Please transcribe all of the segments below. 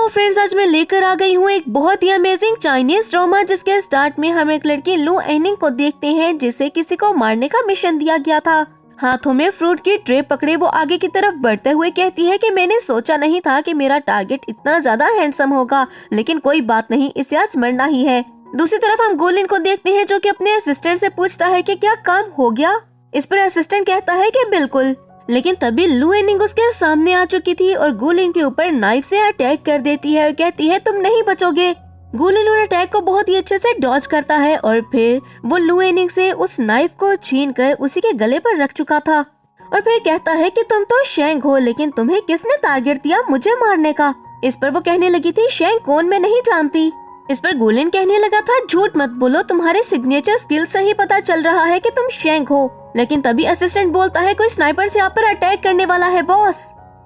तो फ्रेंड्स, आज मैं लेकर आ गई हूँ एक बहुत ही अमेजिंग चाइनीज ड्रामा, जिसके स्टार्ट में हम एक लड़की लू एनिंग को देखते हैं जिसे किसी को मारने का मिशन दिया गया था। हाथों में फ्रूट की ट्रे पकड़े वो आगे की तरफ बढ़ते हुए कहती है कि मैंने सोचा नहीं था कि मेरा टारगेट इतना ज्यादा हैंडसम होगा, लेकिन कोई बात नहीं, इसे आज मरना ही है। दूसरी तरफ हम गोलिन को देखते हैं जो कि अपने असिस्टेंट से पूछता है कि क्या काम हो गया। इस पर असिस्टेंट कहता है कि बिल्कुल, लेकिन तभी लू एनिंग उसके सामने आ चुकी थी और गोलिन के ऊपर नाइफ से अटैक कर देती है और कहती है तुम नहीं बचोगे। गोलिन उन अटैक को बहुत ही अच्छे से डॉज करता है और फिर वो लू एनिंग से उस नाइफ को छीनकर उसी के गले पर रख चुका था और फिर कहता है कि तुम तो शेंग हो, लेकिन तुम्हें किसने टारगेट दिया मुझे मारने का। इस पर वो कहने लगी थी शेंग कौन, मैं नहीं जानती। इस पर गोलिन कहने लगा था झूठ मत बोलो, तुम्हारे सिग्नेचर स्किल से ही पता चल रहा है कि तुम शेंग हो। लेकिन तभी असिस्टेंट बोलता है कोई स्नाइपर से आप पर अटैक करने वाला है बॉस,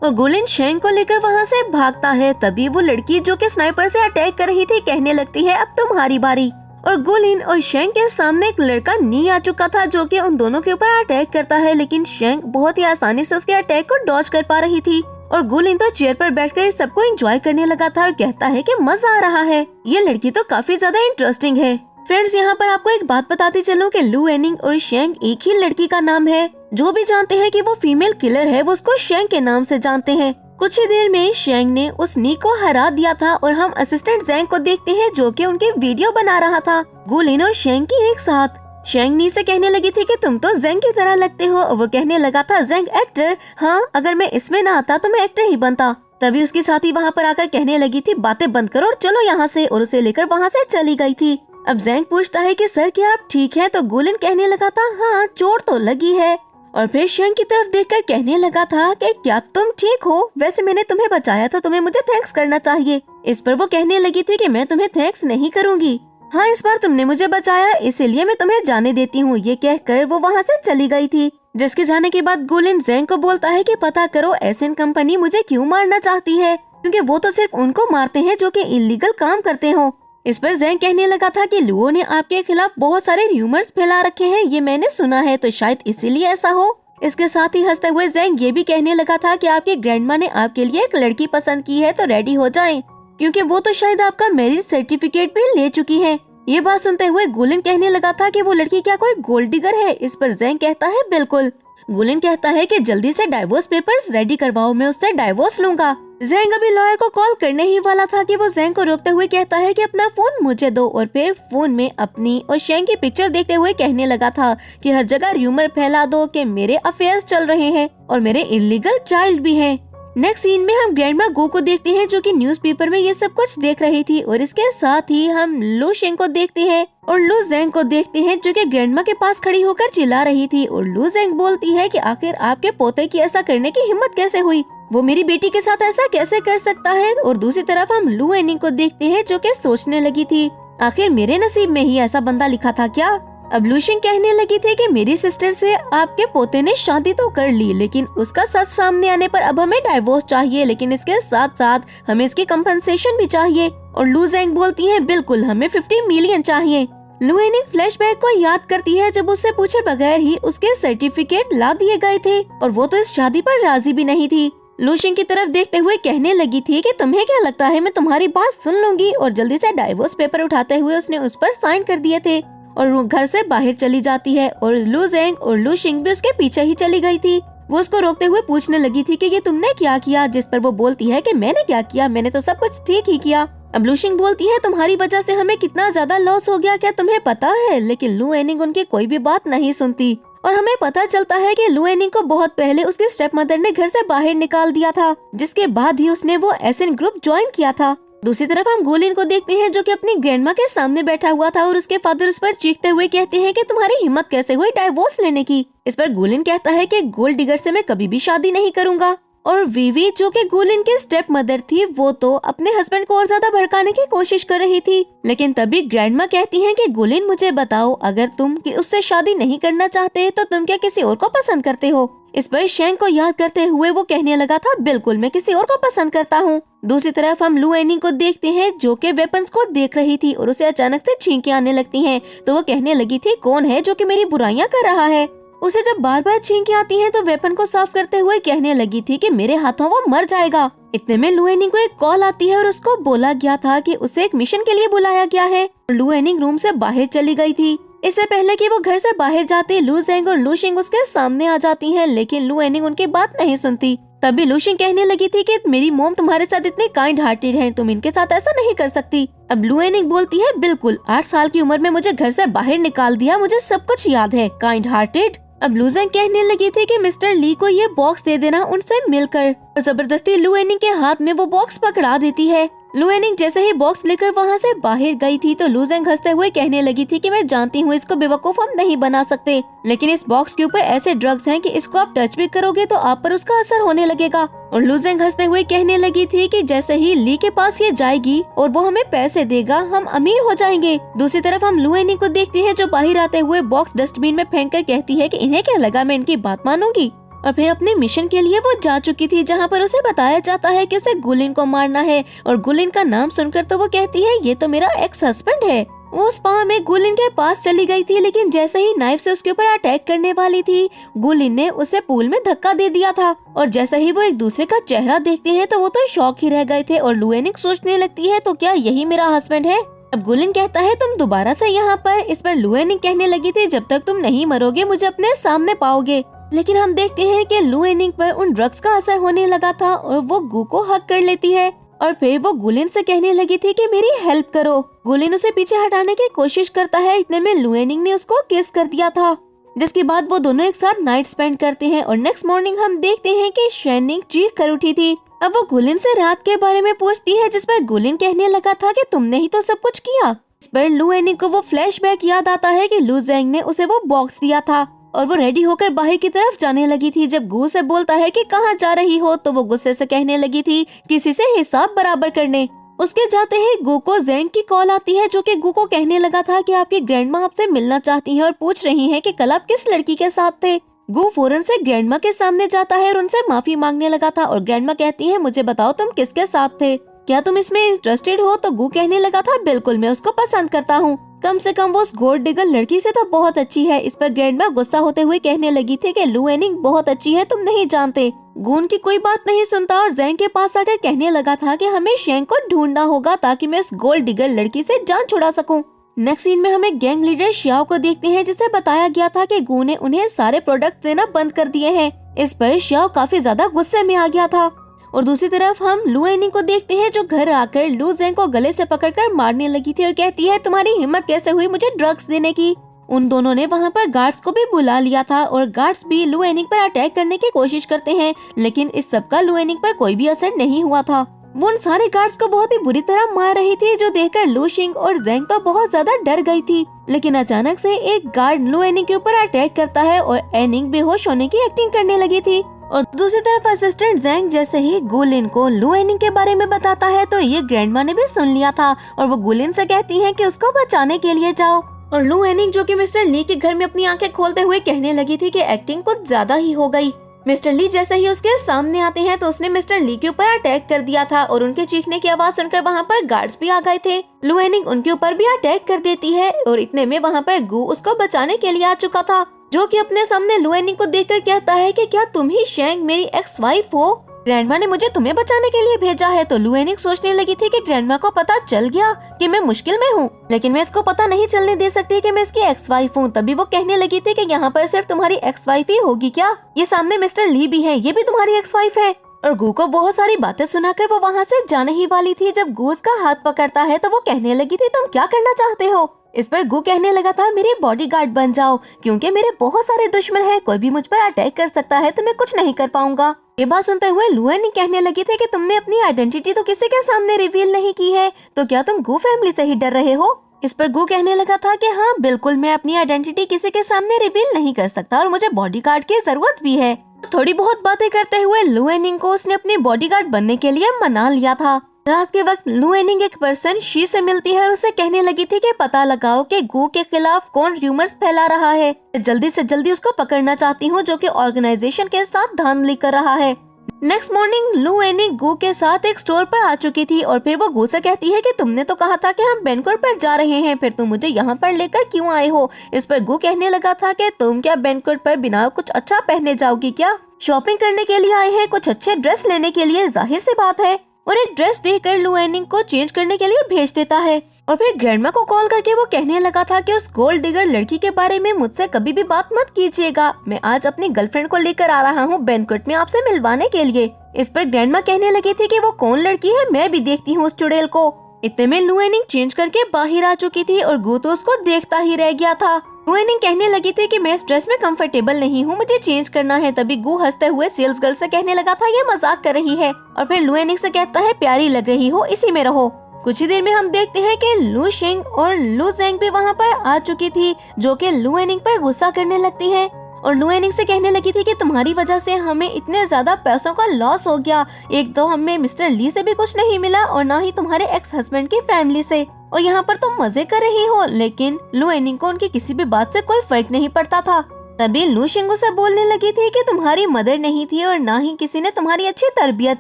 और गोलिन शेंग को लेकर वहाँ से भागता है। तभी वो लड़की जो कि स्नाइपर से अटैक कर रही थी कहने लगती है अब तुम्हारी बारी, और गोलिन और शेंग के सामने एक लड़का नी आ चुका था जो कि उन दोनों के ऊपर अटैक करता है, लेकिन शेंग बहुत ही आसानी से उसके अटैक को डॉज कर पा रही थी और गोलिन तो चेयर पर बैठकर इस सबको एंजॉय करने लगा था और कहता है कि मजा आ रहा है, ये लड़की तो काफी ज्यादा इंटरेस्टिंग है। फ्रेंड्स, यहाँ पर आपको एक बात बताती चलूं कि लू एनिंग और शेंग एक ही लड़की का नाम है। जो भी जानते हैं कि वो फीमेल किलर है वो उसको शेंग के नाम से जानते हैं। कुछ ही देर में शेंग ने उस नी को हरा दिया था और हम असिस्टेंट जेंग को देखते हैं जो कि उनकी वीडियो बना रहा था गोलिन और शेंग की एक साथ। शेंग नी से कहने लगी थी कि तुम तो जेंग की तरह लगते हो और वो कहने लगा था जेंग एक्टर, हाँ अगर मैं इसमें ना आता तो मैं एक्टर ही बनता। तभी उसकी साथी वहाँ पर आकर कहने लगी थी बातें बंद करो और चलो यहाँ से, और उसे लेकर वहाँ से चली गई थी। अब जेंग पूछता है कि सर क्या आप ठीक हैं, तो गोलिन कहने लगा था हाँ चोट तो लगी है, और फिर शेंग की तरफ देखकर कहने लगा था कि क्या तुम ठीक हो, वैसे मैंने तुम्हें बचाया था, तुम्हें मुझे थैंक्स करना चाहिए। इस पर वो कहने लगी थी कि मैं तुम्हें थैंक्स नहीं करूँगी, हाँ इस बार तुमने मुझे बचाया इसीलिए मैं तुम्हें जाने देती हूँ। ये कहकर वो वहाँ से चली गई थी। जिसके जाने के बाद गोलिन जेंग को बोलता है कि पता करो एसिन कंपनी मुझे क्यों मारना चाहती है, क्योंकि वो तो सिर्फ उनको मारते हैं जो कि इलीगल काम करते हो। इस पर जेंग कहने लगा था कि लुओ ने आपके खिलाफ बहुत सारे र्यूमर्स फैला रखे हैं, ये मैंने सुना है, तो शायद इसीलिए ऐसा हो। इसके साथ ही हंसते हुए जेंग ये भी कहने लगा था कि आपकी ग्रैंडमा ने आपके लिए एक लड़की पसंद की है, तो रेडी हो जाएं, क्योंकि वो तो शायद आपका मैरिज सर्टिफिकेट भी ले चुकी है। ये बात सुनते हुए गोलिन कहने लगा था कि वो लड़की क्या कोई गोल्ड डिगर है। इस पर जेंग कहता है बिल्कुल। गोलिन कहता है कि जल्दी से डाइवोर्स पेपर्स रेडी करवाओ, मैं उससे डाइवोर्स लूंगा। जेंग अभी लॉयर को कॉल करने ही वाला था कि वो जेंग को रोकते हुए कहता है कि अपना फोन मुझे दो, और फिर फोन में अपनी और शेंग की पिक्चर देखते हुए कहने लगा था कि हर जगह र्यूमर फैला दो कि मेरे अफेयर्स चल रहे हैं और मेरे इलीगल चाइल्ड भी हैं। नेक्स्ट सीन में हम ग्रैंडमा गो को देखते हैं जो कि न्यूज़पेपर में ये सब कुछ देख रही थी, और इसके साथ ही हम लू शेंग को देखते हैं और लू जेंग को देखते हैं जो कि ग्रैंडमा के पास खड़ी होकर चिल्ला रही थी, और लू जेंग बोलती है कि आखिर आपके पोते की ऐसा करने की हिम्मत कैसे हुई, वो मेरी बेटी के साथ ऐसा कैसे कर सकता है। और दूसरी तरफ हम लू एनिंग को देखते हैं जो कि सोचने लगी थी आखिर मेरे नसीब में ही ऐसा बंदा लिखा था क्या। अब लू शेंग कहने लगी थी कि मेरी सिस्टर से आपके पोते ने शादी तो कर ली, लेकिन उसका सच सामने आने पर अब हमें डाइवोर्स चाहिए, लेकिन इसके साथ साथ हमें इसकी कंपनसेशन भी चाहिए। और लू जेंग बोलती है बिल्कुल, हमें 50 मिलियन चाहिए। लू एनिंग फ्लैशबैक को याद करती है जब उससे पूछे बगैर ही उसके सर्टिफिकेट ला दिए गए थे, और वो तो इस शादी पर राजी भी नहीं थी। लू शेंग की तरफ देखते हुए कहने लगी थी कि तुम्हें क्या लगता है मैं तुम्हारी बात सुन लूंगी, और जल्दी से डाइवोर्स पेपर उठाते हुए उसने उस पर साइन कर दिए थे और घर से बाहर चली जाती है, और लू जेंग और लू शेंग भी उसके पीछे ही चली गई थी। वो उसको रोकते हुए पूछने लगी थी कि ये तुमने क्या किया, जिस पर वो बोलती है कि मैंने क्या किया, मैंने तो सब कुछ ठीक ही किया। अब लू शेंग बोलती है तुम्हारी वजह से हमें कितना ज्यादा लॉस हो गया, क्या तुम्हें पता है। लेकिन लू एनिंग उनकी कोई भी बात नहीं सुनती, और हमें पता चलता है कि लू एनिंग को बहुत पहले उसकी स्टेप मदर ने घर से बाहर निकाल दिया था, जिसके बाद ही उसने वो एसिन ग्रुप ज्वाइन किया था। दूसरी तरफ हम गोलिन को देखते हैं जो कि अपनी ग्रैंडमा के सामने बैठा हुआ था, और उसके फादर उस पर चीखते हुए कहते हैं कि तुम्हारी हिम्मत कैसे हुई डाइवोर्स लेने की। इस पर गोलिन कहता है कि गोल्ड डिगर से मैं कभी भी शादी नहीं करूंगा। और वीवी जो कि गोलिन की स्टेप मदर थी, वो तो अपने हस्बैंड को और ज्यादा भड़काने की कोशिश कर रही थी, लेकिन तभी ग्रैंडमा कहती हैं कि गोलिन मुझे बताओ, अगर तुम उससे शादी नहीं करना चाहते तो तुम क्या किसी और को पसंद करते हो। इस पर शेंग को याद करते हुए वो कहने लगा था बिल्कुल, मैं किसी और को पसंद करता हूँ। दूसरी तरफ हम लू एनिंग को देखते हैं जो कि वेपन्स को देख रही थी, और उसे अचानक से छींकें आने लगती हैं, तो वो कहने लगी थी कौन है जो कि मेरी बुराइयां कर रहा है। उसे जब बार बार छींकें आती हैं तो वेपन को साफ करते हुए कहने लगी थी कि मेरे हाथों वो मर जाएगा। इतने में लू एनिंग को एक कॉल आती है और उसको बोला गया था कि उसे एक मिशन के लिए बुलाया गया है। लू एनिंग रूम से बाहर चली गई थी। इससे पहले कि वो घर से बाहर जाती, लू जेंग और लू शिंग उसके सामने आ जाती हैं, लेकिन लू एनिंग उनकी बात नहीं सुनती। तभी लू शिंग कहने लगी थी कि मेरी मॉम तुम्हारे साथ इतनी काइंड हार्टेड है, तुम इनके साथ ऐसा नहीं कर सकती। अब लू एनिंग बोलती है बिल्कुल, 8 साल की उम्र में मुझे घर से बाहर निकाल दिया, मुझे सब कुछ याद है, काइंड हार्टेड। अब लू जेंग कहने लगी थी कि मिस्टर ली को ये बॉक्स दे देना उनसे मिलकर, और जबरदस्ती लू एनिंग के हाथ में वो बॉक्स पकड़ा देती है। लू एनिंग जैसे ही बॉक्स लेकर वहाँ से बाहर गई थी तो लू जेंग हंसते हुए कहने लगी थी कि मैं जानती हूँ इसको बेवकूफ हम नहीं बना सकते, लेकिन इस बॉक्स के ऊपर ऐसे ड्रग्स हैं कि इसको आप टच भी करोगे तो आप पर उसका असर होने लगेगा। और लू जेंग हंसते हुए कहने लगी थी कि जैसे ही ली के पास ये जाएगी और वो हमें पैसे देगा, हम अमीर हो जाएंगे। दूसरी तरफ हम लू एनिंग को देखते हैं जो बाहर आते हुए बॉक्स डस्टबिन में फेंक कर कहती है कि इन्हें क्या लगा मैं इनकी बात मानूंगी। और फिर अपने मिशन के लिए वो जा चुकी थी जहाँ पर उसे बताया जाता है कि उसे गुलिन को मारना है, और गुलिन का नाम सुनकर तो वो कहती है ये तो मेरा एक्स हस्बैंड है। वो स्पा में गुलिन के पास चली गई थी, लेकिन जैसे ही नाइफ से उसके ऊपर अटैक करने वाली थी, गुलिन ने उसे पूल में धक्का दे दिया था। और जैसे ही वो एक दूसरे का चेहरा देखते हैं तो वो तो शॉक ही रह गए थे, और लू एनिंग सोचने लगती है तो क्या यही मेरा हस्बैंड है। अब गुलिन कहता है तुम दोबारा से यहाँ पर। इस पर लू एनिंग कहने लगी थी जब तक तुम नहीं मरोगे मुझे अपने सामने पाओगे। लेकिन हम देखते हैं कि लू एनिंग पर उन ड्रग्स का असर होने लगा था और वो गू को हक कर लेती है, और फिर वो गुलिन से कहने लगी थी कि मेरी हेल्प करो। गुलिन उसे पीछे हटाने की कोशिश करता है, इतने में लू एनिंग ने उसको किस कर दिया था, जिसके बाद वो दोनों एक साथ नाइट स्पेंड करते हैं। और नेक्स्ट मॉर्निंग हम देखते हैं कि शेनिंग चीख कर उठी थी। अब वो गुलिन से रात के बारे में पूछती है, जिस पर गुलिन कहने लगा था कि तुमने ही तो सब कुछ किया। इस पर लू एनिंग को वो फ्लैशबैक याद आता है कि लू जेंग ने उसे वो बॉक्स दिया था, और वो रेडी होकर बाहर की तरफ जाने लगी थी। जब गू से बोलता है कि कहाँ जा रही हो तो वो गुस्से से कहने लगी थी किसी से हिसाब बराबर करने। उसके जाते ही गू को जेंग की कॉल आती है, जो कि गू को कहने लगा था कि आपकी ग्रैंडमा आपसे मिलना चाहती हैं और पूछ रही हैं कि कल आप किस लड़की के साथ थे। गू फौरन से ग्रैंडमा के सामने जाता है और उनसे माफी मांगने लगा था, और ग्रैंडमा कहती है मुझे बताओ तुम किसके साथ थे, क्या तुम इसमें इंटरेस्टेड हो। तो गू कहने लगा था बिल्कुल मैं उसको पसंद करता हूँ, कम से कम वो उस गोल्ड डिगर लड़की से तो बहुत अच्छी है। इस पर ग्रैंडमा गुस्सा होते हुए कहने लगी थी कि लू एनिंग बहुत अच्छी है, तुम नहीं जानते। गून की कोई बात नहीं सुनता और जेंग के पास आकर कहने लगा था कि हमें शेंग को ढूंढना होगा ताकि मैं उस गोल्ड डिगर लड़की से जान छुड़ा सकूं। नेक्स्ट सीन में हमें गैंग लीडर शियाओ को देखते हैं, जिसे बताया गया था कि गू ने उन्हें सारे प्रोडक्ट देना बंद कर दिए हैं। इस पर शियाओ काफी ज्यादा गुस्से में आ गया था। और दूसरी तरफ हम लू एनिंग को देखते हैं जो घर आकर लू जेंग को गले से पकड़कर मारने लगी थी और कहती है तुम्हारी हिम्मत कैसे हुई मुझे ड्रग्स देने की। उन दोनों ने वहाँ पर गार्ड्स को भी बुला लिया था और गार्ड्स भी लू एनिंग पर अटैक करने की कोशिश करते हैं, लेकिन इस सब का लू एनिंग पर कोई भी असर नहीं हुआ था। वो उन सारे गार्ड्स को बहुत ही बुरी तरह मार रही थी, जो देखकर लू शिंग और जेंग तो बहुत ज्यादा डर गई थी। लेकिन अचानक से एक गार्ड लू एनिंग के ऊपर अटैक करता है और एनिंग बेहोश होने की एक्टिंग करने लगी थी। और दूसरी तरफ असिस्टेंट जेंग जैसे ही गुलिन को लू एनिंग के बारे में बताता है तो ये ग्रैंडमा ने भी सुन लिया था, और वो गुलिन से कहती है कि उसको बचाने के लिए जाओ। और लू एनिंग जो कि मिस्टर ली के घर में अपनी आंखें खोलते हुए कहने लगी थी कि एक्टिंग कुछ ज्यादा ही हो गई। मिस्टर ली जैसे ही उसके सामने आते हैं तो उसने मिस्टर ली के ऊपर अटैक कर दिया था, और उनके चीखने की आवाज सुनकर वहाँ पर गार्ड्स भी आ गए थे। लू एनिंग उनके ऊपर भी अटैक कर देती है, और इतने में वहाँ पर गू उसको बचाने के लिए आ चुका था, जो कि अपने सामने लू एनिंग को देखकर कहता है कि क्या तुम ही शेंग मेरी एक्स वाइफ हो, ग्रैंडमा ने मुझे तुम्हें बचाने के लिए भेजा है। तो लू एनिंग सोचने लगी थी कि ग्रैंडमा को पता चल गया कि मैं मुश्किल में हूँ, लेकिन मैं इसको पता नहीं चलने दे सकती कि मैं इसकी एक्स वाइफ हूँ। तभी वो कहने लगी थी कि यहाँ पर सिर्फ तुम्हारी एक्स वाइफ ही होगी क्या, ये सामने मिस्टर ली भी है, ये भी तुम्हारी एक्स वाइफ है। और गू को बहुत सारी बातें सुनाकर वो वहाँ से जाने ही वाली थी। जब गू उसका हाथ पकड़ता है तो वो कहने लगी थी तुम क्या करना चाहते हो। इस पर गू कहने लगा था मेरी बॉडीगार्ड बन जाओ, क्योंकि मेरे बहुत सारे दुश्मन हैं, कोई भी मुझ पर अटैक कर सकता है तो मैं कुछ नहीं कर पाऊंगा। ये बात सुनते हुए लू एनिंग कहने लगी थी कि तुमने अपनी आइडेंटिटी तो किसी के सामने रिवील नहीं की है, तो क्या तुम गू फैमिली से ही डर रहे हो। इस पर गू कहने लगा था कि हाँ बिल्कुल, मैं अपनी आइडेंटिटी किसी के सामने रिवील नहीं कर सकता और मुझे बॉडीगार्ड की जरूरत भी है। थोड़ी बहुत बातें करते हुए लू एनिंग को उसने अपनी बॉडीगार्ड बनने के लिए मना लिया था। रात के वक्त लू एनिंग एक पर्सन शी से मिलती है और उसे कहने लगी थी कि पता लगाओ कि गू के खिलाफ कौन र्यूमर्स फैला रहा है, जल्दी से जल्दी उसको पकड़ना चाहती हूँ जो कि ऑर्गेनाइजेशन के साथ धांधली कर रहा है। नेक्स्ट मॉर्निंग लू एनिंग गू के साथ एक स्टोर पर आ चुकी थी और फिर वो गू से कहती है कि तुमने तो कहा था कि हम बैंक्वेट पर जा रहे हैं, फिर तुम मुझे यहाँ पर लेकर क्यों आए हो। इस पर गू कहने लगा था कि तुम क्या बैंक्वेट पर बिना कुछ अच्छा पहने जाओगी क्या, शॉपिंग करने के लिए आए हैं, कुछ अच्छे ड्रेस लेने के लिए, जाहिर सी बात है। और एक ड्रेस देकर लू एनिंग को चेंज करने के लिए भेज देता है। और फिर ग्रैंडमा को कॉल करके वो कहने लगा था कि उस गोल्ड डिगर लड़की के बारे में मुझसे कभी भी बात मत कीजिएगा, मैं आज अपनी गर्लफ्रेंड को लेकर आ रहा हूँ बैंक्वेट में आपसे मिलवाने के लिए। इस पर ग्रैंडमा कहने लगी थी कि वो कौन लड़की है, मैं भी देखती हूँ उस चुड़ैल को। इतने में लू एनिंग चेंज करके बाहर आ चुकी थी और गू तो उसको देखता ही रह गया था। लू एनिंग कहने लगी थी कि मैं इस ड्रेस में कंफर्टेबल नहीं हूँ, मुझे चेंज करना है। तभी गू हंसते हुए सेल्स गर्ल से कहने लगा था ये मजाक कर रही है। और फिर लू एनिंग से कहता है प्यारी लग रही हो, इसी में रहो। कुछ ही देर में हम देखते हैं कि लू शिंग और लू जेंग भी वहाँ पर आ चुकी थी, जो कि लू एनिंग पर गुस्सा करने लगती है और लू एनिंग से कहने लगी थी कि तुम्हारी वजह से हमें इतने ज्यादा पैसों का लॉस हो गया, एक तो हमें मिस्टर ली से भी कुछ नहीं मिला और ना ही तुम्हारे एक्स हस्बैंड की फैमिली से, और यहाँ पर तुम मजे कर रही हो। लेकिन लू एनिंग को उनकी किसी भी बात से कोई फर्क नहीं पड़ता था। तभी लू शिंग से बोलने लगी थी कि तुम्हारी मदर नहीं थी और ना ही किसी ने तुम्हारी अच्छी तरबियत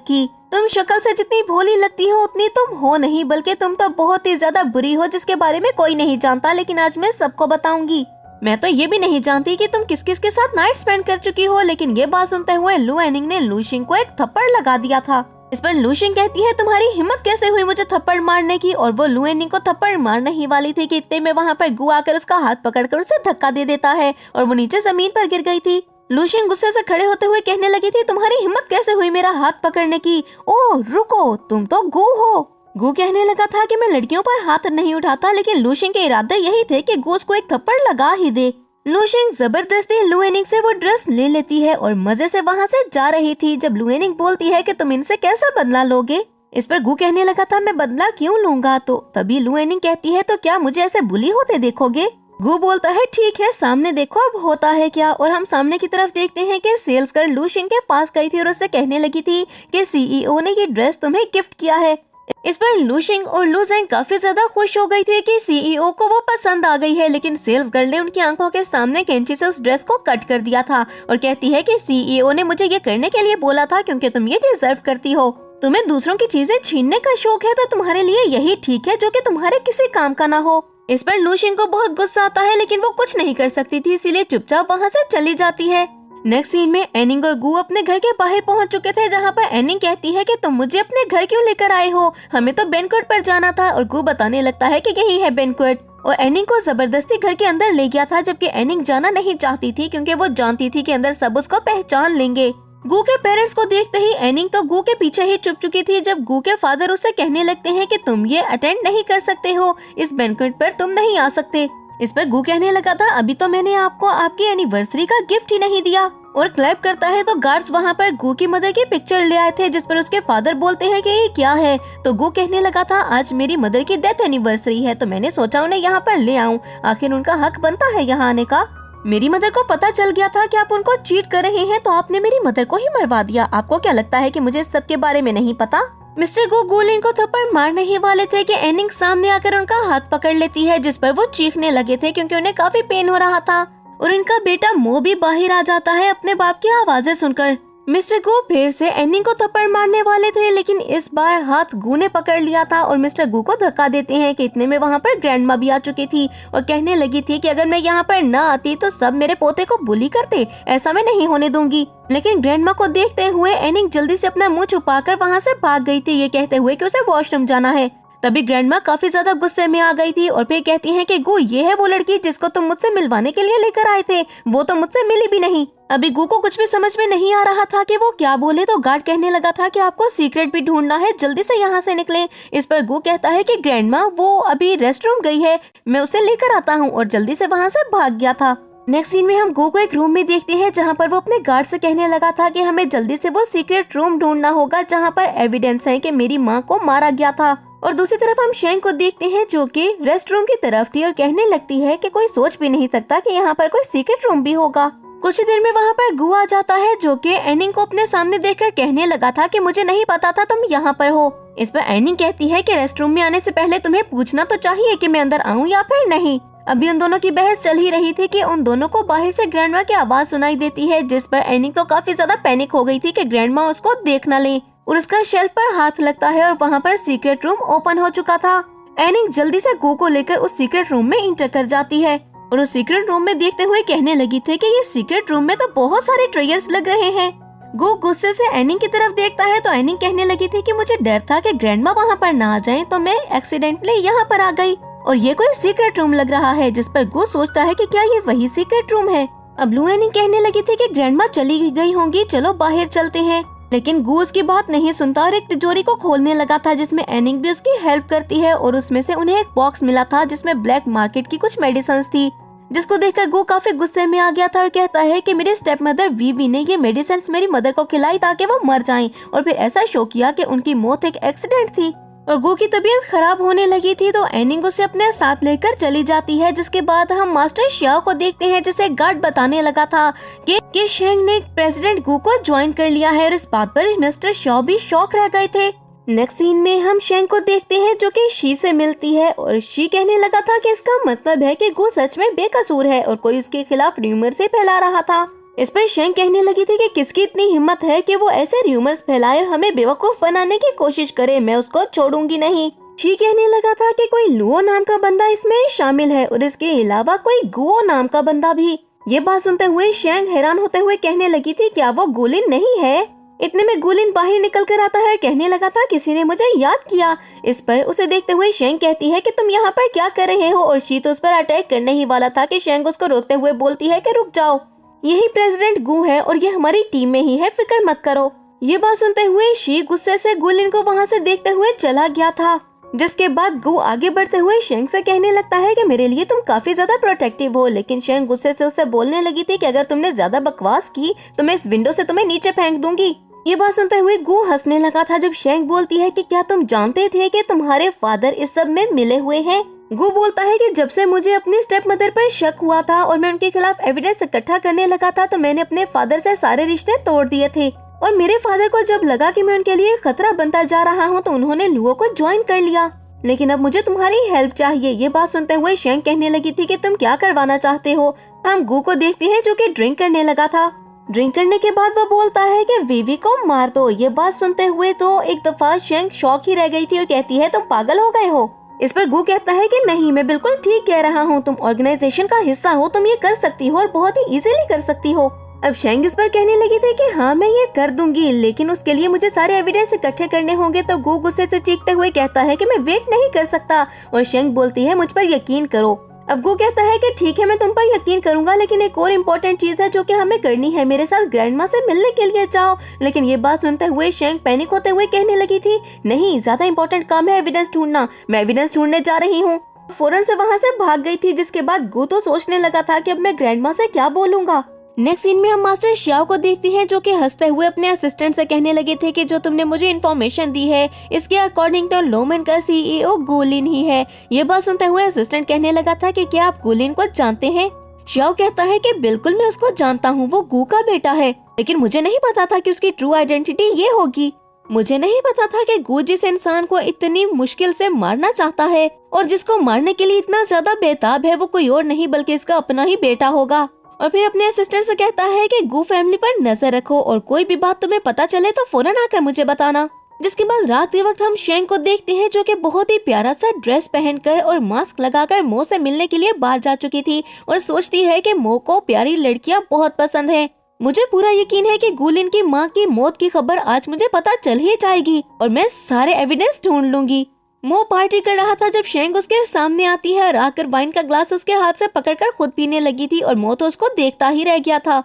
की, तुम शक्ल से जितनी भोली लगती हो उतनी तुम हो नहीं, बल्कि तुम तो बहुत ही ज्यादा बुरी हो जिसके बारे में कोई नहीं जानता, लेकिन आज मैं सबको बताऊंगी। मैं तो ये भी नहीं जानती कि तुम किस किस के साथ नाइट स्पेंड कर चुकी हो। लेकिन ये बात सुनते हुए लू एनिंग ने लू शिंग को एक थप्पड़ लगा दिया था। इस पर लू शिंग कहती है तुम्हारी हिम्मत कैसे हुई मुझे थप्पड़ मारने की, और वो लू एनिंग को थप्पड़ मारने ही वाली थी कि इतने में वहाँ पर गू आकर उसका हाथ पकड़कर उसे धक्का दे देता है और वो नीचे जमीन पर गिर गई थी। लू शिंग गुस्से से खड़े होते हुए कहने लगी थी तुम्हारी हिम्मत कैसे हुई मेरा हाथ पकड़ने की, ओह रुको तुम तो गू हो। गू कहने लगा था कि मैं लड़कियों पर हाथ नहीं उठाता, लेकिन लू शिंग के इरादे यही थे कि गू उसको एक थप्पड़ लगा ही दे। लू शिंग जबरदस्ती लू एनिंग से वो ड्रेस ले लेती है और मजे से वहाँ से जा रही थी जब लू एनिंग बोलती है कि तुम इनसे कैसा बदला लोगे। इस पर गू कहने लगा था मैं बदला क्यों लूंगा, तो तभी लू एनिंग कहती है तो क्या मुझे ऐसे बुली होते देखोगे। गू बोलता है ठीक है सामने देखो अब होता है क्या, और हम सामने की तरफ देखते हैं कि सेल्स गर्ल लू शिंग के पास गई थी और उससे कहने लगी थी कि सीईओ ने ये ड्रेस तुम्हें गिफ्ट किया है। इस पर लू शिंग और लू जेंग काफी ज्यादा खुश हो गई थी कि सीईओ को वो पसंद आ गई है, लेकिन सेल्स गर्ल ने उनकी आंखों के सामने कैंची से उस ड्रेस को कट कर दिया था और कहती है कि सीईओ ने मुझे ये करने के लिए बोला था क्योंकि तुम ये डिजर्व करती हो, तुम्हें दूसरों की चीजें छीनने का शौक है तो तुम्हारे लिए यही ठीक है जो कि तुम्हारे किसी काम का ना हो। इस पर लू शिंग को बहुत गुस्सा आता है लेकिन वो कुछ नहीं कर सकती थी, इसीलिए चुपचाप वहाँ से चली जाती है। नेक्स्ट सीन में एनिंग और गू अपने घर के बाहर पहुंच चुके थे, जहां पर एनिंग कहती है कि तुम मुझे अपने घर क्यों लेकर आए हो, हमें तो बैंक्वेट पर जाना था, और गू बताने लगता है कि यही है बैंक्वेट, और एनिंग को जबरदस्ती घर के अंदर ले गया था, जबकि एनिंग जाना नहीं चाहती थी क्योंकि वो जानती थी कि अंदर सब उसको पहचान लेंगे। गू के पेरेंट्स को देखते ही एनिंग तो गू के पीछे ही छुप चुकी थी जब गू के फादर उससे कहने लगते हैं कि तुम ये अटेंड नहीं कर सकते हो, इस बैंक्वेट पर तुम नहीं आ सकते। इस पर गू कहने लगा था अभी तो मैंने आपको आपकी एनिवर्सरी का गिफ्ट ही नहीं दिया, और क्लैप करता है तो गार्ड्स वहाँ पर गू की मदर की पिक्चर ले आए थे, जिस पर उसके फादर बोलते हैं कि ये क्या है, तो गू कहने लगा था आज मेरी मदर की डेथ एनिवर्सरी है तो मैंने सोचा उन्हें यहाँ पर ले आऊं, आखिर उनका हक बनता है यहाँ आने का। मेरी मदर को पता चल गया था कि आप उनको चीट कर रहे हैं तो आपने मेरी मदर को ही मरवा दिया, आपको क्या लगता है कि मुझे इस सब के बारे में नहीं पता। मिस्टर गू गूलिंग को थप्पड़ मारने ही वाले थे कि एनिंग सामने आकर उनका हाथ पकड़ लेती है, जिस पर वो चीखने लगे थे क्योंकि उन्हें काफी पेन हो रहा था, और इनका बेटा मो भी बाहर आ जाता है अपने बाप की आवाजें सुनकर। मिस्टर गू फिर से एनिंग को थप्पड़ मारने वाले थे, लेकिन इस बार हाथ गू ने पकड़ लिया था और मिस्टर गू को धक्का देते हैं कि इतने में वहाँ पर ग्रैंडमा भी आ चुकी थी और कहने लगी थी कि अगर मैं यहाँ पर न आती तो सब मेरे पोते को बुली करते, ऐसा मैं नहीं होने दूंगी। लेकिन ग्रैंडमा को देखते हुए एनिंग जल्दी से अपना मुंह छुपाकर वहाँ से भाग गई थी, ये कहते हुए कि उसे वॉशरूम जाना है। तभी ग्रैंडमा काफी ज्यादा गुस्से में आ गई थी और फिर कहती हैं कि गू ये है वो लड़की जिसको तुम मुझसे मिलवाने के लिए लेकर आए थे, वो तो मुझसे मिली भी नहीं। अभी गू को कुछ भी समझ में नहीं आ रहा था कि वो क्या बोले, तो गार्ड कहने लगा था कि आपको सीक्रेट भी ढूंढना है, जल्दी से यहाँ से निकले। इस पर गू कहता है कि ग्रैंडमा वो अभी रेस्ट रूम गई है, मैं उसे लेकर आता हूँ, और जल्दी से वहाँ से भाग गया था। नेक्स्ट सीन में हम गू को एक रूम में देखते हैं जहाँ पर वो अपने गार्ड से कहने लगा था कि हमें जल्दी से वो सीक्रेट रूम ढूंढना होगा जहाँ पर एविडेंस है कि मेरी माँ को मारा गया था। और दूसरी तरफ हम शेंग को देखते हैं जो कि रेस्ट रूम की तरफ थी और कहने लगती है कि कोई सोच भी नहीं सकता कि यहाँ पर कोई सीक्रेट रूम भी होगा। कुछ ही देर में वहाँ पर गू आ जाता है जो कि एनिंग को अपने सामने देखकर कहने लगा था कि मुझे नहीं पता था तुम यहाँ पर हो। इस पर एनिंग कहती है कि रेस्ट रूम में आने से पहले तुम्हें पूछना तो चाहिए कि मैं अंदर आऊँ या फिर नहीं। अभी उन दोनों की बहस चल ही रही थी कि उन दोनों को बाहर से ग्रैंडमा की आवाज सुनाई देती है, जिस पर एनिंग तो काफी ज्यादा पैनिक हो गई थी कि ग्रैंडमा उसको देख न ले, और उसका शेल्फ पर हाथ लगता है और वहाँ पर सीक्रेट रूम ओपन हो चुका था। एनिंग जल्दी से गो को लेकर उस सीक्रेट रूम में इंटर कर जाती है और उस सीक्रेट रूम में देखते हुए कहने लगी थी कि ये सीक्रेट रूम में तो बहुत सारे ट्रिगर्स लग रहे हैं। गो गुस्से से एनिंग की तरफ देखता है तो एनिंग कहने लगी थी कि मुझे डर था कि ग्रैंडमा वहाँ पर ना आ जाएं, तो मैं एक्सीडेंटली यहाँ पर आ गई और ये कोई सीक्रेट रूम लग रहा है, जिस पर गो सोचता है कि क्या ये वही सीक्रेट रूम है। अब लू एनिंग कहने लगी थी कि ग्रैंडमा चली गई होंगी, चलो बाहर चलते हैं, लेकिन गो उसकी बात नहीं सुनता और एक तिजोरी को खोलने लगा था जिसमें एनिंग भी उसकी हेल्प करती है और उसमें से उन्हें एक बॉक्स मिला था जिसमें ब्लैक मार्केट की कुछ मेडिसिन थी, जिसको देखकर गो काफी गुस्से में आ गया था और कहता है कि मेरी स्टेप मदर वीवी ने ये मेडिसिन मेरी मदर को खिलाई ताकि वो मर जाएं, और फिर ऐसा शो किया कि उनकी मौत एक एक्सीडेंट थी और गो की तबीयत खराब होने लगी थी। तो एनिंग उसे अपने साथ लेकर चली जाती है, जिसके बाद हम मास्टर शियाओ को देखते हैं जिसे गार्ड बताने लगा था कि शेंग ने प्रेसिडेंट गो को ज्वाइन कर लिया है और इस बात पर मिस्टर शियाओ भी शॉक रह गए थे। नेक्स्ट सीन में हम शेंग को देखते हैं जो कि शी से मिलती है और शी कहने लगा था कि इसका मतलब है कि गो सच में बेकसूर है और कोई उसके खिलाफ र्यूमर से फैला रहा था। इस पर शेंग कहने लगी थी कि किसकी इतनी हिम्मत है कि वो ऐसे र्यूमर्स फैलाए और हमें बेवकूफ बनाने की कोशिश करे, मैं उसको छोड़ूंगी नहीं। शी कहने लगा था कि कोई लुओ नाम का बंदा इसमें शामिल है और इसके अलावा कोई गुओ नाम का बंदा भी। ये बात सुनते हुए शेंग हैरान होते हुए कहने लगी थी क्या वो गुलिन नहीं है। इतने में गुलिन बाहर निकल कर आता है, कहने लगा था किसी ने मुझे याद किया। इस पर उसे देखते हुए शेंग कहती है कि तुम यहाँ पर क्या कर रहे हो, और शी तो उस पर अटैक करने ही वाला था कि शेंग उसको रोकते हुए बोलती है कि रुक जाओ, यही प्रेसिडेंट गू है और ये हमारी टीम में ही है, फिक्र मत करो। ये बात सुनते हुए शी गुस्से से गुलिन को वहाँ से देखते हुए चला गया था, जिसके बाद गू आगे बढ़ते हुए शेंग से कहने लगता है कि मेरे लिए तुम काफी ज्यादा प्रोटेक्टिव हो, लेकिन शेंग गुस्से से उससे बोलने लगी थी कि अगर तुमने ज्यादा बकवास की तो मैं इस विंडो से तुम्हें नीचे फेंक दूंगी। ये बात सुनते हुए गू हंसने लगा था जब शेंग बोलती है कि क्या तुम जानते थे कि तुम्हारे फादर इस सब में मिले हुए हैं। गू बोलता है कि जब से मुझे अपनी स्टेप मदर पर शक हुआ था और मैं उनके खिलाफ एविडेंस इकट्ठा करने लगा था तो मैंने अपने फादर से सारे रिश्ते तोड़ दिए थे, और मेरे फादर को जब लगा कि मैं उनके लिए खतरा बनता जा रहा हूँ तो उन्होंने लुओ को ज्वाइन कर लिया, लेकिन अब मुझे तुम्हारी हेल्प चाहिए। ये बात सुनते हुए शेंग कहने लगी थी कि तुम क्या करवाना चाहते हो। हम गू को देखते हैं जो कि ड्रिंक करने लगा था। ड्रिंक करने के बाद वो बोलता है कि वीवी को मार दो। ये बात सुनते हुए तो एक दफा शेंग शॉक ही रह गई थी और कहती है तुम पागल हो गए हो। इस पर गू कहता है कि नहीं, मैं बिल्कुल ठीक कह रहा हूँ, तुम ऑर्गेनाइजेशन का हिस्सा हो, तुम ये कर सकती हो और बहुत ही इजीली कर सकती हो। अब शेंग इस पर कहने लगी थी कि हाँ मैं ये कर दूंगी, लेकिन उसके लिए मुझे सारे एविडेंस इकट्ठे करने होंगे। तो गू गुस्से से चीखते हुए कहता है कि मैं वेट नहीं कर सकता, और शेंग बोलती है मुझ पर यकीन करो। अब गू कहता है कि ठीक है मैं तुम पर यकीन करूंगा, लेकिन एक और इम्पोर्टेंट चीज है जो कि हमें करनी है, मेरे साथ ग्रैंडमा से मिलने के लिए जाओ। लेकिन ये बात सुनते हुए शेंग पैनिक होते हुए कहने लगी थी नहीं, ज्यादा इम्पोर्टेंट काम है एविडेंस ढूंढना, मैं एविडेंस ढूंढने जा रही हूँ। फौरन से वहाँ से भाग गई थी, जिसके बाद गू तो सोचने लगा था कि अब मैं ग्रैंडमा से क्या बोलूंगा। नेक्स्ट सीन में हम मास्टर शियाओ को देखते हैं जो कि हंसते हुए अपने असिस्टेंट से कहने लगे थे कि जो तुमने मुझे इन्फॉर्मेशन दी है इसके अकॉर्डिंग तो लोमन का सीईओ गुलिन ही है। ये बात सुनते हुए असिस्टेंट कहने लगा था कि क्या आप गुलिन को जानते हैं। शियाओ कहता है कि बिल्कुल मैं उसको जानता हूँ, वो गू का बेटा है, लेकिन मुझे नहीं पता था कि उसकी ट्रू आइडेंटिटी ये होगी। मुझे नहीं पता था कि गू जिस इंसान को इतनी मुश्किल से मारना चाहता है और जिसको मारने के लिए इतना ज्यादा बेताब है वो कोई और नहीं बल्कि इसका अपना ही बेटा होगा। और फिर अपने असिस्टेंट से कहता है कि गू फैमिली पर नजर रखो और कोई भी बात तुम्हें पता चले तो फौरन आकर मुझे बताना। जिसके बाद रात के वक्त हम शेंग को देखते हैं जो कि बहुत ही प्यारा सा ड्रेस पहनकर और मास्क लगाकर मो से मिलने के लिए बाहर जा चुकी थी और सोचती है कि मो को प्यारी लड़कियां बहुत पसंद है। मुझे पूरा यकीन है कि गुलिन की माँ की मौत की खबर आज मुझे पता चल ही जाएगी और मैं सारे एविडेंस ढूंढ लूंगी। मो पार्टी कर रहा था जब शेंग उसके सामने आती है और आकर वाइन का ग्लास उसके हाथ से पकड़कर खुद पीने लगी थी और मो तो उसको देखता ही रह गया था।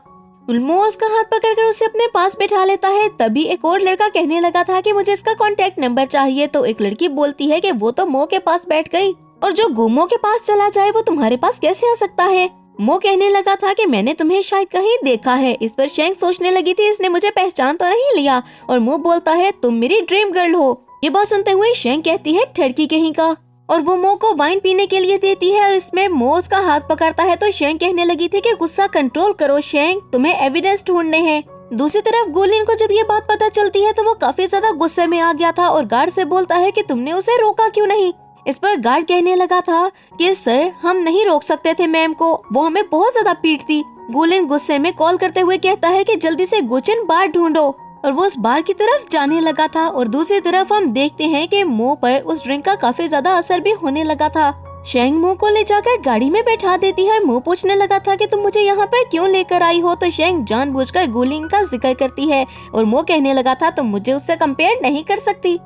मो उसका हाथ पकड़कर उसे अपने पास बैठा लेता है। तभी एक और लड़का कहने लगा था कि मुझे इसका कांटेक्ट नंबर चाहिए। तो एक लड़की बोलती है कि वो तो मो के पास बैठ गई और जो गुमो के पास चला जाए वो तुम्हारे पास कैसे आ सकता है। मो कहने लगा था कि मैंने तुम्हें शायद कहीं देखा है। इस पर शेंग सोचने लगी थी इसने मुझे पहचान तो नहीं लिया और मो बोलता है तुम मेरी ड्रीम गर्ल हो। ये बात सुनते हुए शेंग कहती है ठड़की कहीं का और वो मो को वाइन पीने के लिए देती है और इसमें मो उसका हाथ पकड़ता है। तो शेंग कहने लगी थी कि गुस्सा कंट्रोल करो शेंग, तुम्हें एविडेंस ढूंढने हैं। दूसरी तरफ गुलिन को जब ये बात पता चलती है तो वो काफी ज्यादा गुस्से में आ गया था और गार्ड से बोलता है कि तुमने उसे रोका क्यों नहीं। इस पर गार्ड कहने लगा था कि सर हम नहीं रोक सकते थे मैम को, वो हमें बहुत ज्यादा पीटती। गुलिन गुस्से में कॉल करते हुए कहता है कि जल्दी से गुचिन बार ढूंढो, और वो उस बार की तरफ जाने लगा था। और दूसरी तरफ हम देखते हैं कि मो पर उस ड्रिंक का काफी ज्यादा असर भी होने लगा था। शेंग मो को ले जाकर गाड़ी में बैठा देती है। मो पूछने लगा था कि तुम मुझे यहाँ पर क्यों लेकर आई हो, तो शेंग जानबूझकर गुलिन का जिक्र करती है और मो कहने लगा था तुम मुझे उससे कंपेयर नहीं कर सकती।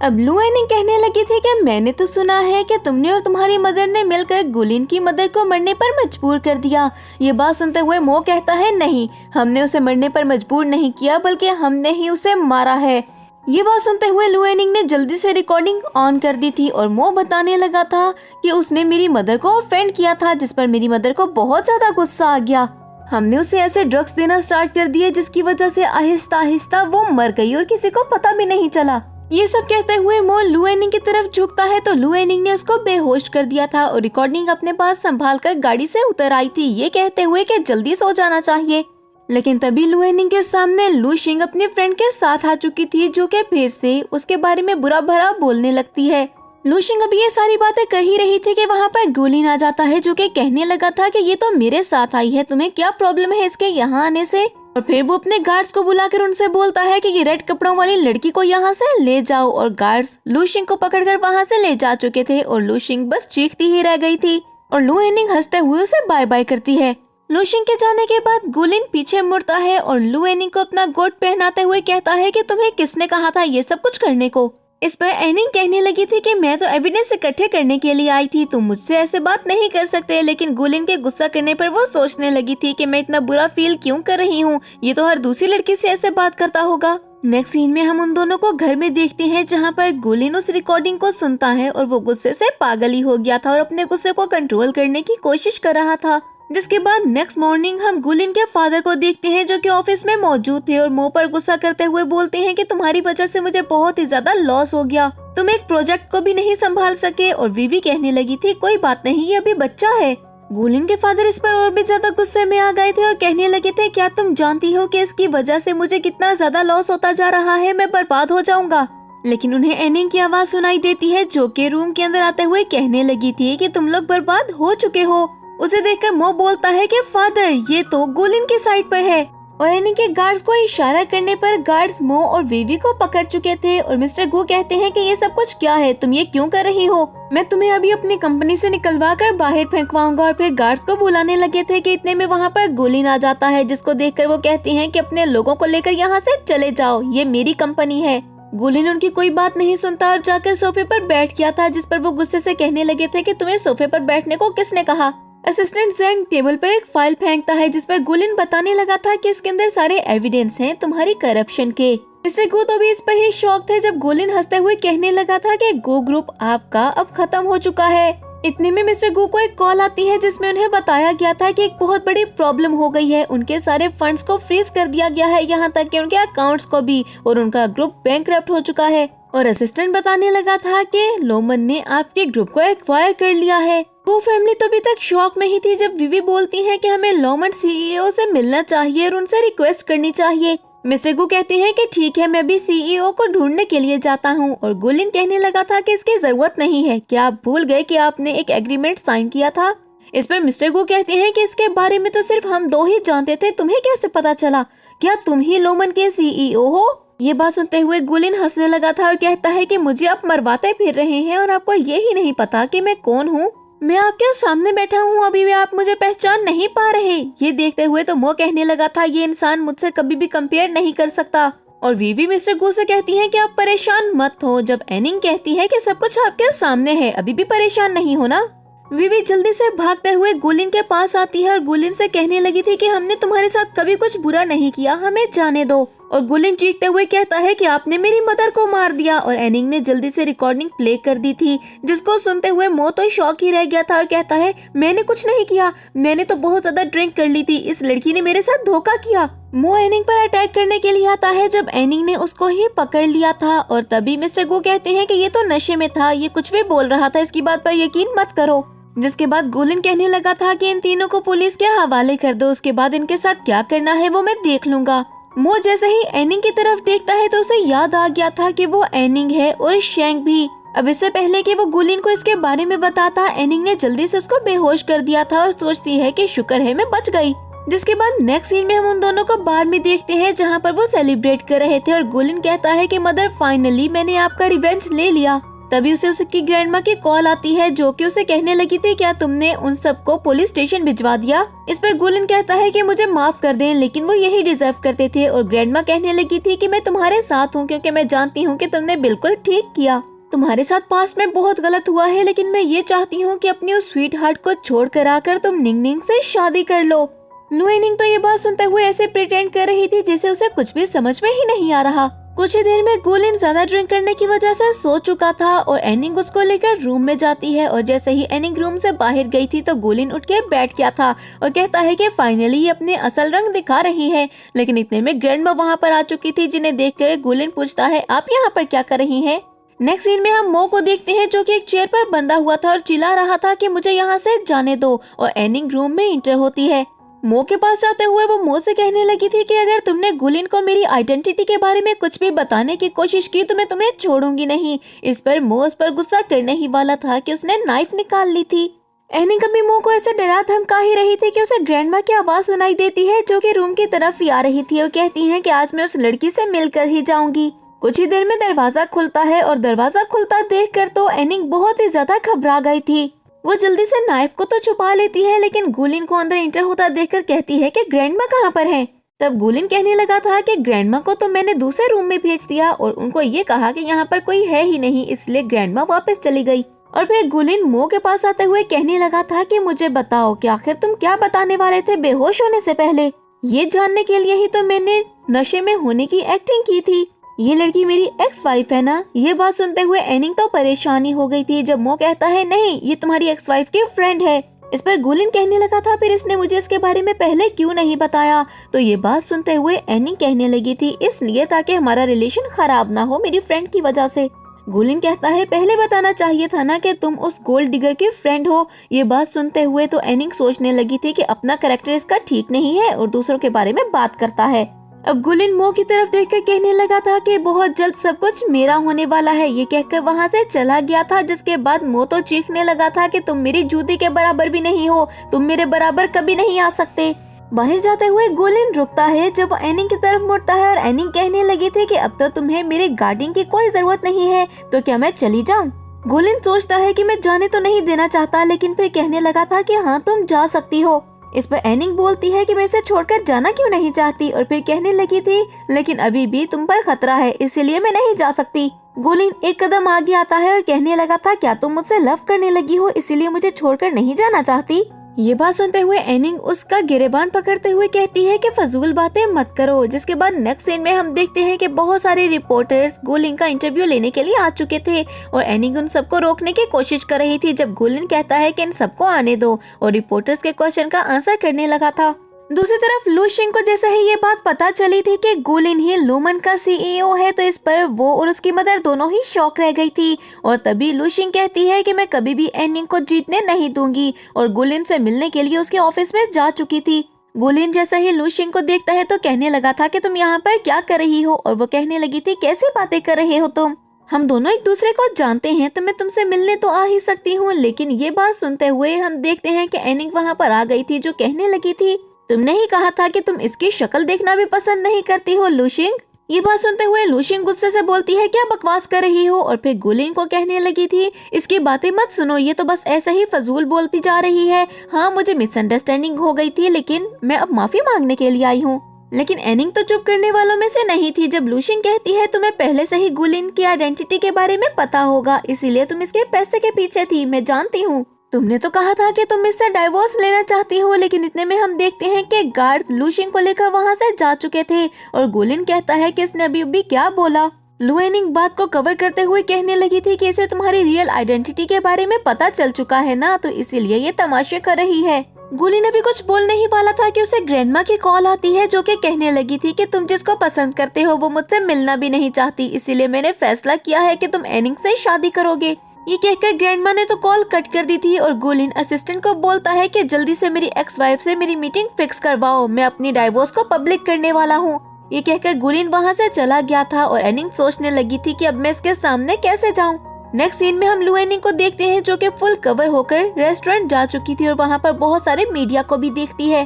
अब लू एनिंग कहने लगी थी कि मैंने तो सुना है कि तुमने और तुम्हारी मदर ने मिलकर गुलिन की मदर को मरने पर मजबूर कर दिया। ये बात सुनते हुए मो कहता है नहीं, हमने उसे मरने पर मजबूर नहीं किया बल्कि हमने ही उसे मारा है। ये बात सुनते हुए लू एनिंग ने जल्दी से रिकॉर्डिंग ऑन कर दी थी और मो बताने लगा था कि उसने मेरी मदर को ऑफेंड किया था, जिस पर मेरी मदर को बहुत ज्यादा गुस्सा आ गया। हमने उसे ऐसे ड्रग्स देना स्टार्ट कर दिए जिसकी वजह से आहिस्ता आहिस्ता वो मर गई और किसी को पता भी नहीं चला। ये सब कहते हुए मो लू एनिंग की तरफ झुकता है तो लू एनिंग ने उसको बेहोश कर दिया था और रिकॉर्डिंग अपने पास संभाल कर गाड़ी से उतर आई थी, ये कहते हुए कि जल्दी सो जाना चाहिए। लेकिन तभी लू एनिंग के सामने लू शिंग अपनी फ्रेंड के साथ आ चुकी थी, जो कि फिर से उसके बारे में बुरा भला बोलने लगती है। लू शिंग अभी ये सारी बातें कह ही रही थी कि वहाँ पर गुलिन आ जाता है, जो कि कहने लगा था कि ये तो मेरे साथ आई है, तुम्हें क्या प्रॉब्लम है इसके यहाँ आने से। और फिर वो अपने गार्ड्स को बुलाकर उनसे बोलता है कि ये रेड कपड़ों वाली लड़की को यहाँ से ले जाओ। और गार्ड्स लू शिंग को पकड़कर वहाँ से ले जा चुके थे और लू शिंग बस चीखती ही रह गई थी और लू एनिंग हंसते हुए उसे बाय बाय करती है। लू शिंग के जाने के बाद गुलिन पीछे मुड़ता है और लू एनिंग को अपना कोट पहनाते हुए कहता है कि तुम्हें किसने कहा था ये सब कुछ करने को। इस पर एनिंग कहने लगी थी कि मैं तो एविडेंस इकट्ठे करने के लिए आई थी, तुम मुझसे ऐसे बात नहीं कर सकते। लेकिन गुलिन के गुस्सा करने पर वो सोचने लगी थी कि मैं इतना बुरा फील क्यों कर रही हूँ, ये तो हर दूसरी लड़की से ऐसे बात करता होगा। नेक्स्ट सीन में हम उन दोनों को घर में देखते हैं, जहाँ पर गुलिन उस रिकॉर्डिंग को सुनता है और वो गुस्से से पागल ही हो गया था और अपने गुस्से को कंट्रोल करने की कोशिश कर रहा था। जिसके बाद नेक्स्ट मॉर्निंग हम गुलिन के फादर को देखते हैं, जो कि ऑफिस में मौजूद थे और मो पर गुस्सा करते हुए बोलते हैं कि तुम्हारी वजह से मुझे बहुत ही ज्यादा लॉस हो गया, तुम एक प्रोजेक्ट को भी नहीं संभाल सके। और विवी कहने लगी थी कोई बात नहीं, ये अभी बच्चा है। गुलिन के फादर इस पर और भी ज्यादा गुस्से में आ गए थे और कहने लगे थे क्या तुम जानती हो कि इसकी वजह से मुझे कितना ज्यादा लॉस होता जा रहा है, मैं बर्बाद हो जाऊंगा। लेकिन उन्हें एनिंग की आवाज सुनाई देती है, जो कि रूम के अंदर आते हुए कहने लगी थी कि तुम लोग बर्बाद हो चुके हो। उसे देखकर मो बोलता है कि फादर ये तो गुलिन की साइड पर है। और एनिंग के गार्ड्स को इशारा करने पर गार्ड्स मो और विवी को पकड़ चुके थे और मिस्टर गू कहते हैं कि ये सब कुछ क्या है, तुम ये क्यों कर रही हो, मैं तुम्हें अभी अपनी कंपनी से निकलवा कर बाहर फेंकवाऊंगा। और फिर गार्ड्स को बुलाने लगे थे कि इतने में वहाँ पर गुलिन आ जाता है, जिसको देखकर वो कहती हैं कि अपने लोगों को लेकर यहाँ से चले जाओ, ये मेरी कंपनी है। गुलिन उनकी कोई बात नहीं सुनता और जाकर सोफे पर बैठ गया था, जिस पर वो गुस्से से कहने लगे थे कि तुम्हें सोफे पर बैठने को किसने कहा। असिस्टेंट ज़ेंग टेबल पर एक फाइल फेंकता है, जिस पर गुलिन बताने लगा था कि इसके अंदर सारे एविडेंस हैं तुम्हारी करप्शन के। मिस्टर गो तो भी इस पर ही शॉक थे जब गुलिन हंसते हुए कहने लगा था कि गो ग्रुप आपका अब खत्म हो चुका है। इतने में मिस्टर गो को एक कॉल आती है, जिसमें उन्हें बताया गया था कि एक बहुत बड़ी प्रॉब्लम हो गई है, उनके सारे फंड्स को फ्रीज कर दिया गया है, यहाँ तक कि उनके अकाउंट्स को भी, और उनका ग्रुप बैंकरप्ट हो चुका है। और असिस्टेंट बताने लगा था कि लोमन ने आपके ग्रुप को एक्वायर कर लिया है। वो फैमिली तो अभी तक शॉक में ही थी जब विवी बोलती है कि हमें लोमन सीईओ से मिलना चाहिए और उनसे रिक्वेस्ट करनी चाहिए। मिस्टर गू कहते हैं कि ठीक है, मैं भी सीईओ को ढूंढने के लिए जाता हूँ। और गुलिन कहने लगा था कि इसकी जरूरत नहीं है, क्या आप भूल गए कि आपने एक एग्रीमेंट साइन किया था। इस पर मिस्टर गू कहते हैं कि इसके बारे में तो सिर्फ हम दो ही जानते थे, तुम्हें कैसे पता चला, क्या तुम ही लोमन के सीईओ हो। ये बात सुनते हुए गुलिन हंसने लगा था और कहता है कि मुझे आप मरवाते फिर रहे हैं और आपको ये ही नहीं पता कि मैं कौन हूँ। मैं आपके सामने बैठा हूँ, अभी भी आप मुझे पहचान नहीं पा रहे। ये देखते हुए तो मो कहने लगा था ये इंसान मुझसे कभी भी कंपेयर नहीं कर सकता। और वीवी मिस्टर गू से कहती है कि आप परेशान मत हो, जब एनिंग कहती है कि सब कुछ आपके सामने है, अभी भी परेशान नहीं हो ना। विवी जल्दी से भागते हुए गुलिन के पास आती है और गुलिन से कहने लगी थी कि हमने तुम्हारे साथ कभी कुछ बुरा नहीं किया, हमें जाने दो। और गुलिन चीखते हुए कहता है कि आपने मेरी मदर को मार दिया। और एनिंग ने जल्दी से रिकॉर्डिंग प्ले कर दी थी, जिसको सुनते हुए मो तो शॉक ही रह गया था और कहता है मैंने कुछ नहीं किया, मैंने तो बहुत ज्यादा ड्रिंक कर ली थी, इस लड़की ने मेरे साथ धोखा किया। मो एनिंग पर अटैक करने के लिए आता है जब एनिंग ने उसको ही पकड़ लिया था। और तभी मिस्टर गू कहते हैं कि ये तो नशे में था, ये कुछ भी बोल रहा था, इसकी बात पर यकीन मत करो। जिसके बाद गुलिन कहने लगा था कि इन तीनों को पुलिस के हवाले कर दो, उसके बाद इनके साथ क्या करना है वो मैं देख लूंगा। मो जैसे ही एनिंग की तरफ देखता है तो उसे याद आ गया था कि वो एनिंग है और शेंग भी। अब इससे पहले कि वो गुलिन को इसके बारे में बताता, एनिंग ने जल्दी से उसको बेहोश कर दिया था और सोचती है कि शुक्र है मैं बच गई। जिसके बाद नेक्स्ट सीन में हम उन दोनों को बार में देखते हैं जहाँ पर वो सेलिब्रेट कर रहे थे और गुलिन कहता है कि मदर फाइनली मैंने आपका रिवेंज ले लिया। तभी उसे उसकी ग्रैंडमा की कॉल आती है जो कि उसे कहने लगी थी क्या तुमने उन सबको पुलिस स्टेशन भिजवा दिया। इस पर गुलिन कहता है कि मुझे माफ कर दें लेकिन वो यही डिजर्व करते थे और ग्रैंडमा कहने लगी थी कि मैं तुम्हारे साथ हूँ क्योंकि मैं जानती हूँ कि तुमने बिल्कुल ठीक किया। तुम्हारे साथ पास्ट में बहुत गलत हुआ है लेकिन मैं ये चाहती हूँ कि अपनी उस स्वीट हार्ट को छोड़ कर आकर तुम निंग निंग से शादी कर लो। लू एनिंग तो ये बात सुनते हुए ऐसे प्रिटेंड कर रही थी जैसे उसे कुछ भी समझ में ही नहीं आ रहा। कुछ ही देर में गुलिन ज्यादा ड्रिंक करने की वजह से सो चुका था और एनिंग उसको लेकर रूम में जाती है और जैसे ही एनिंग रूम से बाहर गई थी तो गुलिन उठ के बैठ गया था और कहता है कि फाइनली ये अपने असल रंग दिखा रही है। लेकिन इतने में ग्रैंडमा वहाँ पर आ चुकी थी जिन्हें देखकर गुलिन पूछता है आप यहाँ पर क्या कर रही हैं। नेक्स्ट सीन में हम मो को देखते हैं जो कि एक चेयर पर बंधा हुआ था और चिल्ला रहा था कि मुझे यहाँ से जाने दो और एनिंग रूम में इंटर होती है। मो के पास जाते हुए वो मो से कहने लगी थी कि अगर तुमने गुलिन को मेरी आइडेंटिटी के बारे में कुछ भी बताने की कोशिश की तो मैं तुम्हें छोड़ूंगी नहीं। इस पर मो उस पर गुस्सा करने ही वाला था कि उसने नाइफ निकाल ली थी। एनिंग कभी मो को ऐसे डरा धमका ही रही थी कि उसे ग्रैंडमा की आवाज सुनाई देती है जो कि रूम की तरफ ही आ रही थी और कहती है कि आज मैं उस लड़की से मिलकर ही जाऊंगी। कुछ ही देर में दरवाजा खुलता है और दरवाजा खुलता देखकर तो एनिंग बहुत ही ज्यादा घबरा गई थी। वो जल्दी से नाइफ को तो छुपा लेती है लेकिन गुलिन को अंदर एंटर होता देखकर कहती है कि ग्रैंडमा कहाँ पर है। तब गुलिन कहने लगा था कि ग्रैंडमा को तो मैंने दूसरे रूम में भेज दिया और उनको ये कहा कि यहाँ पर कोई है ही नहीं, इसलिए ग्रैंडमा वापस चली गई। और फिर गुलिन मो के पास आते हुए कहने लगा था कि मुझे बताओ कि आखिर तुम क्या बताने वाले थे बेहोश होने से पहले। ये जानने के लिए ही तो मैंने नशे में होने की एक्टिंग की थी। ये लड़की मेरी एक्स वाइफ है ना। ये बात सुनते हुए एनिंग तो परेशानी हो गई थी जब मो कहता है नहीं ये तुम्हारी एक्स वाइफ की फ्रेंड है। इस पर गुलिन कहने लगा था फिर इसने मुझे इसके बारे में पहले क्यों नहीं बताया। तो ये बात सुनते हुए एनिंग कहने लगी थी इसलिए ताकि हमारा रिलेशन खराब ना हो मेरी फ्रेंड की वजह से। गुलिन कहता है पहले बताना चाहिए था ना कि तुम उस गोल्ड डिगर की फ्रेंड हो। ये बात सुनते हुए तो एनिंग सोचने लगी थी कि अपना कैरेक्टर इसका ठीक नहीं है और दूसरों के बारे में बात करता है। अब गुलिन मो की तरफ देखकर कहने लगा था कि बहुत जल्द सब कुछ मेरा होने वाला है। ये कहकर वहाँ से चला गया था जिसके बाद मो तो चीखने लगा था कि तुम मेरी जूती के बराबर भी नहीं हो, तुम मेरे बराबर कभी नहीं आ सकते। बाहर जाते हुए गुलिन रुकता है जब वो एनिंग की तरफ मुड़ता है और एनिंग कहने लगी थी कि अब तो तुम्हें मेरी गार्डिंग की कोई जरूरत नहीं है तो क्या मैं चली जाऊँ। गुलिन सोचता है कि मैं जाने तो नहीं देना चाहता लेकिन फिर कहने लगा था कि हाँ तुम जा सकती हो। इस पर एनिंग बोलती है कि मैं इसे छोड़कर जाना क्यों नहीं चाहती और फिर कहने लगी थी लेकिन अभी भी तुम पर खतरा है इसलिए मैं नहीं जा सकती। गुलिन एक कदम आगे आता है और कहने लगा था क्या तुम मुझसे लव करने लगी हो इसीलिए मुझे छोड़कर नहीं जाना चाहती। ये बात सुनते हुए एनिंग उसका गिरेबान पकड़ते हुए कहती है कि फजूल बातें मत करो। जिसके बाद नेक्स्ट सीन में हम देखते हैं कि बहुत सारे रिपोर्टर्स गुलिन का इंटरव्यू लेने के लिए आ चुके थे और एनिंग उन सबको रोकने की कोशिश कर रही थी जब गुलिन कहता है कि इन सबको आने दो और रिपोर्टर्स के क्वेश्चन का आंसर करने लगा था। दूसरी तरफ लू शिंग को जैसे ही ये बात पता चली थी कि गुलिन ही लूमन का सीईओ है तो इस पर वो और उसकी मदर दोनों ही शॉक रह गई थी। और तभी लू शिंग कहती है कि मैं कभी भी एनिंग को जीतने नहीं दूंगी और गुलिन से मिलने के लिए उसके ऑफिस में जा चुकी थी। गुलिन जैसा ही लू शिंग को देखता है तो कहने लगा था कि तुम यहाँ पर क्या कर रही हो और वो कहने लगी थी कैसी बातें कर रहे हो तुम, हम दोनों एक दूसरे को जानते हैं तो मैं तुमसे मिलने तो आ ही सकती हूँ। लेकिन ये बात सुनते हुए हम देखते हैं कि एनिंग वहाँ पर आ गई थी जो कहने लगी थी तुमने ही कहा था कि तुम इसकी शक्ल देखना भी पसंद नहीं करती हो लू शिंग। ये बात सुनते हुए लू शिंग गुस्से से बोलती है क्या बकवास कर रही हो और फिर गुलिन को कहने लगी थी इसकी बातें मत सुनो ये तो बस ऐसे ही फजूल बोलती जा रही है। हाँ मुझे मिसअंडरस्टैंडिंग हो गई थी लेकिन मैं अब माफी मांगने के लिए आई हूँ। लेकिन एनिंग तो चुप करने वालों में से नहीं थी जब लू शिंग कहती है तुम्हें पहले से ही गुलिन की आइडेंटिटी के बारे में पता होगा इसीलिए तुम इसके पैसे के पीछे थी, मैं जानती हूँ। तुमने तो कहा था कि तुम इससे डाइवोर्स लेना चाहती हो लेकिन इतने में हम देखते हैं कि गार्ड्स लू शिंग को लेकर वहाँ से जा चुके थे और गुलिन कहता है कि इसने अभी क्या बोला। लू एनिंग बात को कवर करते हुए कहने लगी थी कि इसे तुम्हारी रियल आइडेंटिटी के बारे में पता चल चुका है ना तो इसीलिए ये तमाशे कर रही है। गुलिन अभी कुछ बोल नहीं वाला था कि उसे ग्रैंडमा की कॉल आती है जो कि कहने लगी थी कि तुम जिसको पसंद करते हो वो मुझसे मिलना भी नहीं चाहती इसीलिए मैंने फैसला किया है कि तुम एनिंग से शादी करोगे। ये कहकर ग्रैंडमा ने तो कॉल कट कर दी थी और गुलिन असिस्टेंट को बोलता है कि जल्दी से मेरी एक्स वाइफ से मेरी मीटिंग फिक्स करवाओ, मैं अपनी डाइवोर्स को पब्लिक करने वाला हूँ। ये कहकर गुलिन वहाँ से चला गया था और एनिंग सोचने लगी थी कि अब मैं इसके सामने कैसे जाऊँ। नेक्स्ट सीन में हम लू एनिंग को देखते हैं जो कि फुल कवर होकर रेस्टोरेंट जा चुकी थी और वहाँ पर बहुत सारे मीडिया को भी देखती है।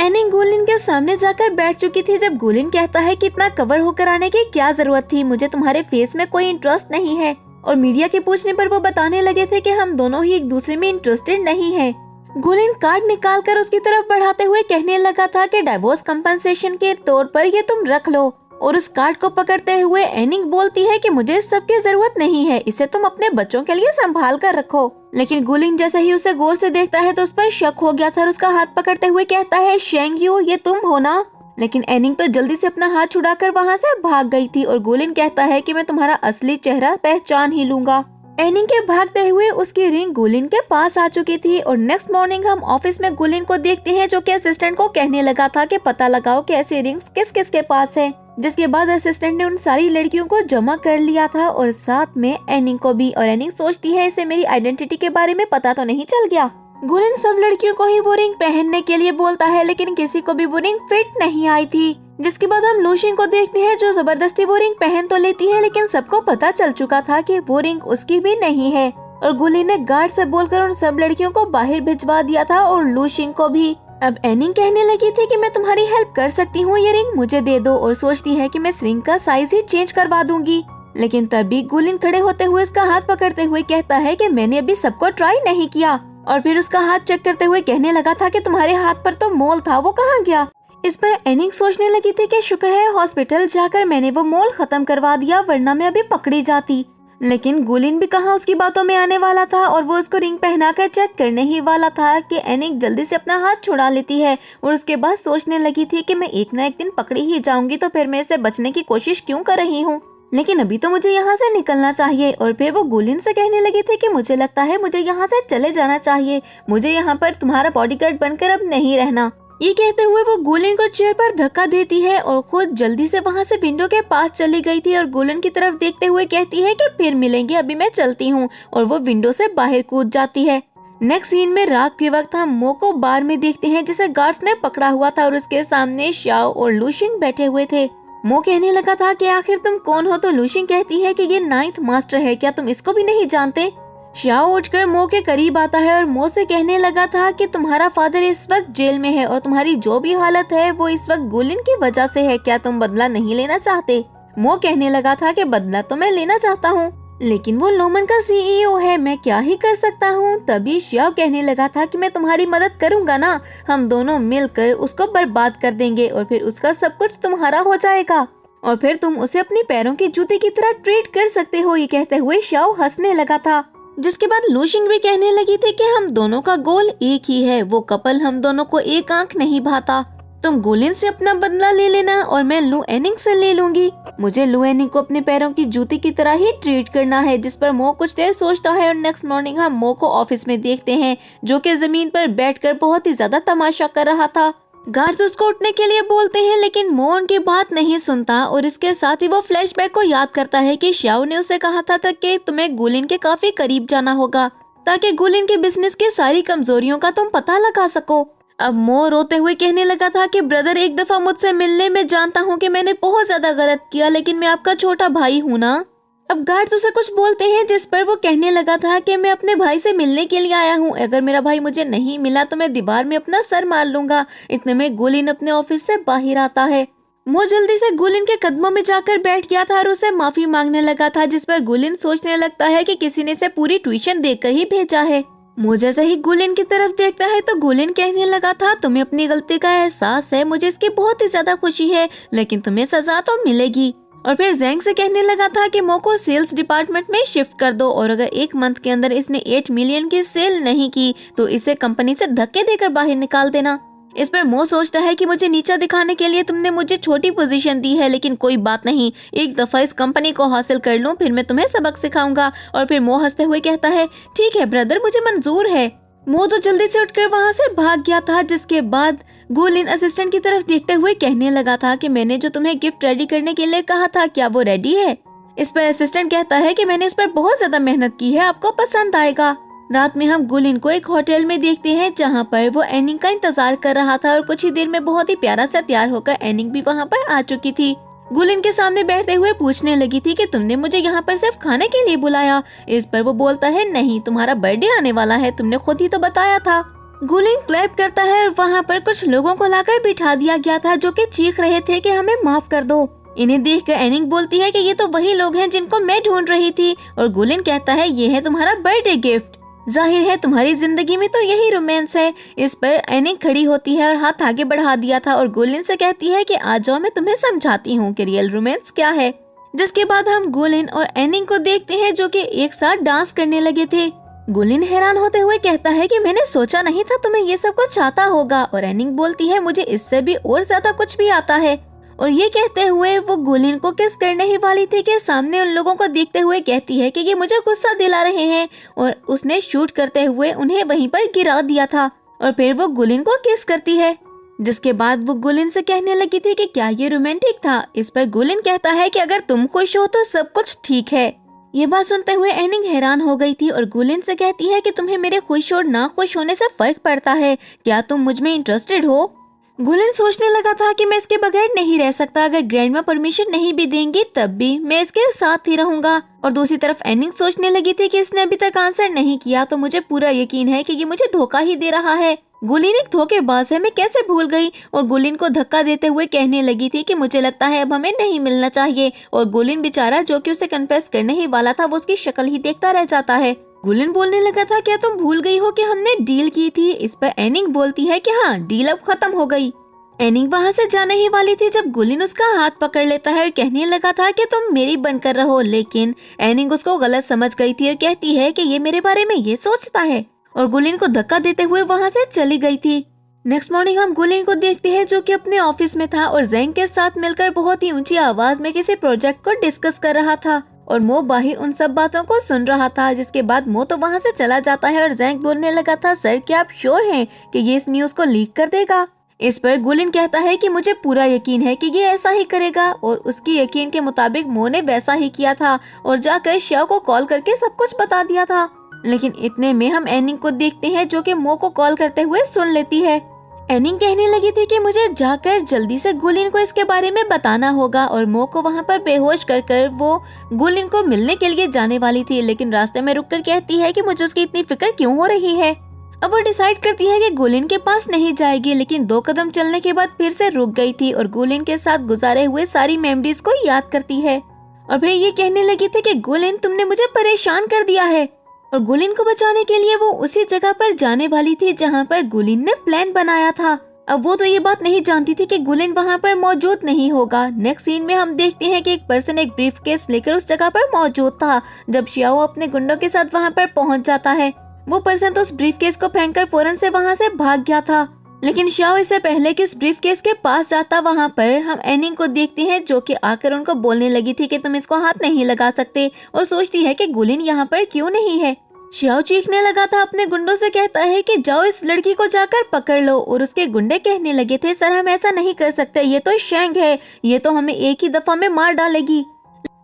एनिंग गुलिन के सामने जाकर बैठ चुकी थी जब गुलिन कहता है कि इतना कवर होकर आने की क्या जरूरत थी, मुझे तुम्हारे फेस में कोई इंटरेस्ट नहीं है। और मीडिया के पूछने पर वो बताने लगे थे कि हम दोनों ही एक दूसरे में इंटरेस्टेड नहीं है। गुलिन कार्ड निकाल कर उसकी तरफ बढ़ाते हुए कहने लगा था कि डाइवोर्स कंपनसेशन के तौर पर ये तुम रख लो। और उस कार्ड को पकड़ते हुए एनिंग बोलती है कि मुझे इस सब की जरूरत नहीं है, इसे तुम अपने बच्चों के लिए संभाल कर रखो। लेकिन गुलिन जैसे ही उसे गौर से देखता है तो उस पर शक हो गया था और उसका हाथ पकड़ते हुए कहता है, शेंग यू, ये तुम हो ना? लेकिन एनिंग तो जल्दी से अपना हाथ छुड़ाकर वहाँ से भाग गई थी और गुलिन कहता है कि मैं तुम्हारा असली चेहरा पहचान ही लूंगा। एनिंग के भागते हुए उसकी रिंग गुलिन के पास आ चुकी थी और नेक्स्ट मॉर्निंग हम ऑफिस में गुलिन को देखते हैं जो कि असिस्टेंट को कहने लगा था कि पता लगाओ कि ऐसी रिंग्स किस किस के पास है। जिसके बाद असिस्टेंट ने उन सारी लड़कियों को जमा कर लिया था और साथ में एनिंग को भी। और एनिंग सोचती है इसे मेरी आइडेंटिटी के बारे में पता तो नहीं चल गया। गुलिन सब लड़कियों को ही वो रिंग पहनने के लिए बोलता है लेकिन किसी को भी वो रिंग फिट नहीं आई थी। जिसके बाद हम लूशिन को देखते हैं जो जबरदस्ती वो रिंग पहन तो लेती है लेकिन सबको पता चल चुका था कि वो रिंग उसकी भी नहीं है। और गुलिन ने गार्ड से बोलकर उन सब लड़कियों को बाहर भिजवा दिया था और लूशिन को भी। अब एनिंग कहने लगी थी कि मैं तुम्हारी हेल्प कर सकती हूँ, ये रिंग मुझे दे दो। और सोचती है कि मैं इस रिंग का साइज ही चेंज करवा दूंगी। लेकिन तभी गुलिन खड़े होते हुए उसका हाथ पकड़ते हुए कहता है कि मैंने अभी सबको ट्राई नहीं किया। और फिर उसका हाथ चेक करते हुए कहने लगा था कि तुम्हारे हाथ पर तो मोल था, वो कहाँ गया? इस पर एनिंग सोचने लगी थी कि शुक्र है हॉस्पिटल जाकर मैंने वो मोल खत्म करवा दिया, वरना मैं अभी पकड़ी जाती। लेकिन गुलिन भी कहाँ उसकी बातों में आने वाला था और वो उसको रिंग पहनाकर चेक करने ही वाला था कि एनिंग जल्दी से अपना हाथ छुड़ा लेती है। और उसके बाद सोचने लगी थी कि मैं एक न एक दिन पकड़ी ही जाऊंगी, तो फिर मैं इससे बचने की कोशिश क्यों कर रही हूँ, लेकिन अभी तो मुझे यहाँ से निकलना चाहिए। और फिर वो गुलिन से कहने लगी थी कि मुझे लगता है मुझे यहाँ से चले जाना चाहिए, मुझे यहाँ पर तुम्हारा बॉडीगार्ड बनकर अब नहीं रहना। ये कहते हुए वो गुलिन को चेयर पर धक्का देती है और खुद जल्दी से वहाँ से विंडो के पास चली गई थी और गुलिन की तरफ देखते हुए कहती है कि फिर मिलेंगे, अभी मैं चलती हूँ। और वो विंडो से बाहर कूद जाती है। नेक्स्ट सीन में रात के वक्त हम मो को बार में देखते हैं जिसे गार्ड्स ने पकड़ा हुआ था और उसके सामने शाओ और लूशिंग बैठे हुए थे। मो कहने लगा था कि आखिर तुम कौन हो, तो लूशिंग कहती है कि ये 9th मास्टर है, क्या तुम इसको भी नहीं जानते? शाओ उठकर मो के करीब आता है और मो से कहने लगा था कि तुम्हारा फादर इस वक्त जेल में है और तुम्हारी जो भी हालत है वो इस वक्त गुलिन की वजह से है, क्या तुम बदला नहीं लेना चाहते? मो कहने लगा था कि बदला तो मैं लेना चाहता हूँ, लेकिन वो लोमन का CEO है, मैं क्या ही कर सकता हूँ। तभी शाओ कहने लगा था कि मैं तुम्हारी मदद करूँगा ना, हम दोनों मिलकर उसको बर्बाद कर देंगे और फिर उसका सब कुछ तुम्हारा हो जाएगा और फिर तुम उसे अपनी पैरों की जूते की तरह ट्रीट कर सकते हो। ये कहते हुए शाओ हंसने लगा था। जिसके बाद लूशिंग भी कहने लगी थी कि हम दोनों का गोल एक ही है, वो कपल हम दोनों को एक आंख नहीं भाता। तुम गुलिन से अपना बदला ले लेना और मैं लू एनिंग से ले लूंगी। मुझे लू एनिंग को अपने पैरों की जूती की तरह ही ट्रीट करना है। जिस पर मो कुछ देर सोचता है और नेक्स्ट मॉर्निंग हम मो को ऑफिस में देखते हैं जो कि जमीन पर बैठकर बहुत ही ज्यादा तमाशा कर रहा था। गार्ड्स उसको उठने के लिए बोलते हैं लेकिन मो उनकी बात नहीं सुनता और इसके साथ ही वो फ्लैशबैक को याद करता है कि शाओ ने उसे कहा था कि तुम्हें गुलिन के काफी करीब जाना होगा ताकि गुलिन के बिजनेस की सारी कमजोरियों का तुम पता लगा सको। अब मो रोते हुए कहने लगा था कि ब्रदर, एक दफा मुझसे मिलने में जानता हूँ कि मैंने बहुत ज्यादा गलत किया, लेकिन मैं आपका छोटा भाई हूँ ना। अब गार्ड्स उसे कुछ बोलते हैं जिस पर वो कहने लगा था कि मैं अपने भाई से मिलने के लिए आया हूँ, अगर मेरा भाई मुझे नहीं मिला तो मैं दीवार में अपना सर मार लूंगा। इतने में गुलिन अपने ऑफिस से बाहर आता है। मो जल्दी से गुलिन के कदमों में जाकर बैठ गया था और उसे माफी मांगने लगा था, जिस पर गुलिन सोचने लगता है कि किसी ने इसे पूरी ट्यूशन देकर ही भेजा है। मो जैसे ही गुलिन की तरफ देखता है तो गुलिन कहने लगा था, तुम्हें अपनी गलती का एहसास है, मुझे इसकी बहुत ही ज्यादा खुशी है, लेकिन तुम्हें सजा तो मिलेगी। और फिर जैंग से कहने लगा था कि मो को सेल्स डिपार्टमेंट में शिफ्ट कर दो और अगर 1 मंथ के अंदर इसने 8 मिलियन की सेल नहीं की तो इसे कंपनी से धक्के देकर बाहर निकाल देना। इस पर मो सोचता है कि मुझे नीचा दिखाने के लिए तुमने मुझे छोटी पोजीशन दी है, लेकिन कोई बात नहीं, एक दफा इस कंपनी को हासिल कर लूं फिर मैं तुम्हें सबक सिखाऊंगा। और फिर मो हंसते हुए कहता है, ठीक है ब्रदर, मुझे मंजूर है। मो तो जल्दी से उठकर वहाँ से भाग गया था। जिसके बाद गुलिन असिस्टेंट की तरफ देखते हुए कहने लगा था कि मैंने जो तुम्हें गिफ्ट रेडी करने के लिए कहा था, क्या वो रेडी है? इस पर असिस्टेंट कहता है कि मैंने इस पर बहुत ज्यादा मेहनत की है, आपको पसंद आएगा। रात में हम गुलिन को एक होटल में देखते हैं जहाँ पर वो एनिंग का इंतजार कर रहा था और कुछ ही देर में बहुत ही प्यारा सा तैयार होकर एनिंग भी वहाँ पर आ चुकी थी। गुलिन के सामने बैठते हुए पूछने लगी थी कि तुमने मुझे यहाँ पर सिर्फ खाने के लिए बुलाया। इस पर वो बोलता है नहीं, तुम्हारा बर्थडे आने वाला है, तुमने खुद ही तो बताया था। गुलिन क्लैप करता है और वहाँ पर कुछ लोगों को लाकर बिठा दिया गया था जो कि चीख रहे थे कि हमें माफ कर दो। इन्हें देखकर एनिंग बोलती है कि ये तो वही लोग हैं जिनको मैं ढूंढ रही थी, और गुलिन कहता है ये है तुम्हारा बर्थडे गिफ्ट। जाहिर है तुम्हारी जिंदगी में तो यही रोमांस है। इस पर एनिंग खड़ी होती है और हाथ आगे बढ़ा दिया था और गुलिन से कहती है कि आ जाओ, मैं तुम्हें समझाती हूँ कि रियल रोमांस क्या है। जिसके बाद हम गुलिन और एनिंग को देखते हैं जो कि एक साथ डांस करने लगे थे। गुलिन हैरान होते हुए कहता है कि मैंने सोचा नहीं था तुम्हें ये सब कुछ आता होगा, और एनिंग बोलती है मुझे इससे भी और ज्यादा कुछ भी आता है। और ये कहते हुए वो गुलिन को किस करने ही वाली थी कि सामने उन लोगों को देखते हुए कहती है कि ये मुझे गुस्सा दिला रहे हैं, और उसने शूट करते हुए उन्हें वहीं पर गिरा दिया था। और फिर वो गुलिन को किस करती है। जिसके बाद वो गुलिन से कहने लगी थी कि क्या ये रोमांटिक था। इस पर गुलिन कहता है कि अगर तुम खुश हो तो सब कुछ ठीक है। ये बात सुनते हुए एनिंग हैरान हो गई थी और गुलिन से कहती है कि तुम्हें मेरे खुश और ना खुश होने से फर्क पड़ता है, क्या तुम मुझ में इंटरेस्टेड हो। गुलिन सोचने लगा था कि मैं इसके बगैर नहीं रह सकता, अगर ग्रैंडमा परमिशन नहीं भी देंगी तब भी मैं इसके साथ ही रहूंगा। और दूसरी तरफ एनिंग सोचने लगी थी कि इसने अभी तक आंसर नहीं किया तो मुझे पूरा यकीन है कि ये मुझे धोखा ही दे रहा है। गुलिन एक धोखेबाज है, मैं कैसे भूल गई। और गुलिन को धक्का देते हुए कहने लगी थी कि मुझे लगता है अब हमें नहीं मिलना चाहिए। और गुलिन बेचारा जो कि उसे कन्फेस करने ही वाला था वो उसकी शक्ल ही देखता रह जाता है। गुलिन बोलने लगा था क्या तुम भूल गई हो कि हमने डील की थी। इस पर एनिंग बोलती है कि हाँ, डील अब खत्म हो गई। एनिंग वहाँ से जाने ही वाली थी जब गुलिन उसका हाथ पकड़ लेता है और कहने लगा था कि तुम मेरी बनकर रहो, लेकिन एनिंग उसको गलत समझ गई थी और कहती है कि ये मेरे बारे में ये सोचता है, और गुलिन को धक्का देते हुए वहाँ से चली गई थी। नेक्स्ट मॉर्निंग हम गुलिन को देखते हैं जो कि अपने ऑफिस में था और जैंग के साथ मिलकर बहुत ही ऊंची आवाज में किसी प्रोजेक्ट को डिस्कस कर रहा था, और मो बाहर उन सब बातों को सुन रहा था। जिसके बाद मो तो वहाँ से चला जाता है और जैंग बोलने लगा था सर क्या आप श्योर हैं कि ये इस न्यूज को लीक कर देगा। इस पर गुलिन कहता है कि मुझे पूरा यकीन है कि ये ऐसा ही करेगा, और उसकी यकीन के मुताबिक मो ने वैसा ही किया था और जाकर श्याओ को कॉल करके सब कुछ बता दिया था। लेकिन इतने में हम एनिंग को देखते हैं जो कि मो को कॉल करते हुए सुन लेती है। एनिंग कहने लगी थी कि मुझे जाकर जल्दी से गुलिन को इसके बारे में बताना होगा, और मो को वहाँ पर बेहोश कर वो गुलिन को मिलने के लिए जाने वाली थी, लेकिन रास्ते में रुककर कहती है कि मुझे उसकी इतनी फिक्र क्यों हो रही है। अब वो डिसाइड करती है कि गुलिन के पास नहीं जाएगी, लेकिन 2 कदम चलने के बाद फिर से रुक गई थी और गुलिन के साथ गुजारे हुए सारी मेमोरीज को याद करती है। और फिर ये कहने लगी थी कि गुलिन तुमने मुझे परेशान कर दिया है, और गुलिन को बचाने के लिए वो उसी जगह पर जाने वाली थी जहाँ पर गुलिन ने प्लान बनाया था। अब वो तो ये बात नहीं जानती थी कि गुलिन वहाँ पर मौजूद नहीं होगा। नेक्स्ट सीन में हम देखते हैं कि एक पर्सन एक ब्रीफकेस लेकर उस जगह पर मौजूद था। जब श्याओ अपने गुंडों के साथ वहाँ पर पहुँच जाता है, वो पर्सन तो उस ब्रीफकेस को फेंककर फौरन से वहाँ से भाग गया था, लेकिन श्याओ इससे पहले कि उस ब्रीफकेस के पास जाता वहाँ पर हम एनिंग को देखते हैं जो कि आकर उनको बोलने लगी थी कि तुम इसको हाथ नहीं लगा सकते, और सोचती है कि गुलिन यहाँ पर क्यों नहीं है। श्याओ चीखने लगा था, अपने गुंडों से कहता है कि जाओ इस लड़की को जाकर पकड़ लो, और उसके गुंडे कहने लगे थे सर हम ऐसा नहीं कर सकते, ये तो शैंग है, ये तो हमें एक ही दफा में मार डालेगी।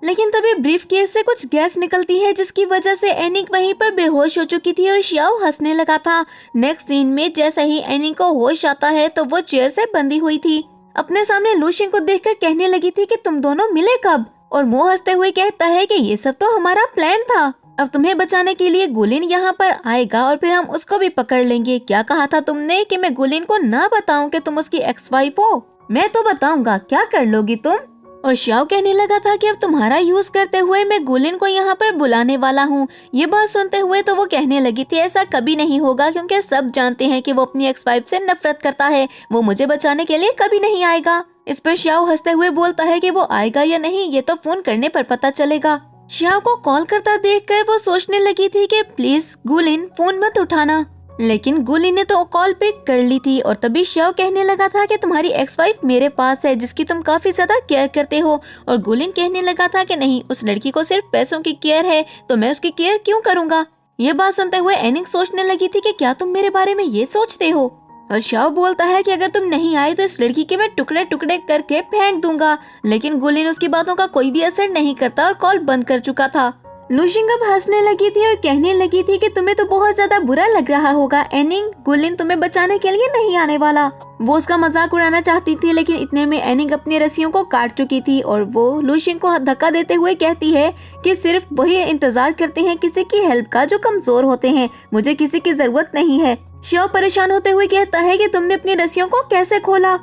लेकिन तभी ब्रीफकेस से कुछ गैस निकलती है जिसकी वजह से एनिंग वहीं पर बेहोश हो चुकी थी और श्याओ हंसने लगा था। नेक्स्ट सीन में जैसे ही एनिंग को होश आता है तो वो चेयर से बंधी हुई थी। अपने सामने लूशिन को देखकर कहने लगी थी कि तुम दोनों मिले कब, और मो हंसते हुए कहता है कि ये सब तो हमारा प्लान था, अब तुम्हें बचाने के लिए गुलिन यहाँ पर आएगा और फिर हम उसको भी पकड़ लेंगे। क्या कहा था तुमने कि मैं गुलिन को ना बताऊं कि तुम उसकी एक्स वाइफ हो? मैं तो बताऊंगा, क्या कर लोगी तुम? और श्याओ कहने लगा था कि अब तुम्हारा यूज करते हुए मैं गुलिन को यहाँ पर बुलाने वाला हूँ। ये बात सुनते हुए तो वो कहने लगी थी ऐसा कभी नहीं होगा, क्योंकि सब जानते हैं कि वो अपनी एक्स वाइफ से नफरत करता है, वो मुझे बचाने के लिए कभी नहीं आएगा। इस पर श्याओ हंसते हुए बोलता है कि वो आएगा या नहीं ये तो फोन करने पर पता चलेगा। श्याओ को कॉल करता देखकर वो सोचने लगी थी कि प्लीज गुलिन फोन मत उठाना, लेकिन गुलिन ने तो कॉल पिक कर ली थी। और तभी श्याओ कहने लगा था कि तुम्हारी एक्स वाइफ मेरे पास है जिसकी तुम काफी ज्यादा केयर करते हो, और गुलिन कहने लगा था कि नहीं, उस लड़की को सिर्फ पैसों की केयर है तो मैं उसकी केयर क्यों करूँगा। ये बात सुनते हुए एनिंग सोचने लगी थी कि क्या तुम मेरे बारे में ये सोचते हो, और श्याओ बोलता है कि अगर तुम नहीं आए तो इस लड़की के मैं टुकड़े टुकड़े करके फेंक दूंगा। लेकिन गुलिन उसकी बातों का कोई भी असर नहीं करता और कॉल बंद कर चुका था। लूशिंग अब हंसने लगी थी और कहने लगी थी कि तुम्हें तो बहुत ज्यादा बुरा लग रहा होगा एनिंग, गुलिन तुम्हें बचाने के लिए नहीं आने वाला, वो उसका मजाक उड़ाना चाहती थी, लेकिन इतने में एनिंग अपनी रस्सियों को काट चुकी थी और वो लूशिंग को धक्का देते हुए कहती है कि सिर्फ वही इंतजार करते हैं किसी की हेल्प का जो कमजोर होते हैं, मुझे किसी की जरूरत नहीं है। शियाओ परेशान होते हुए कहता है कि तुमने अपनी रस्सियों को कैसे खोला,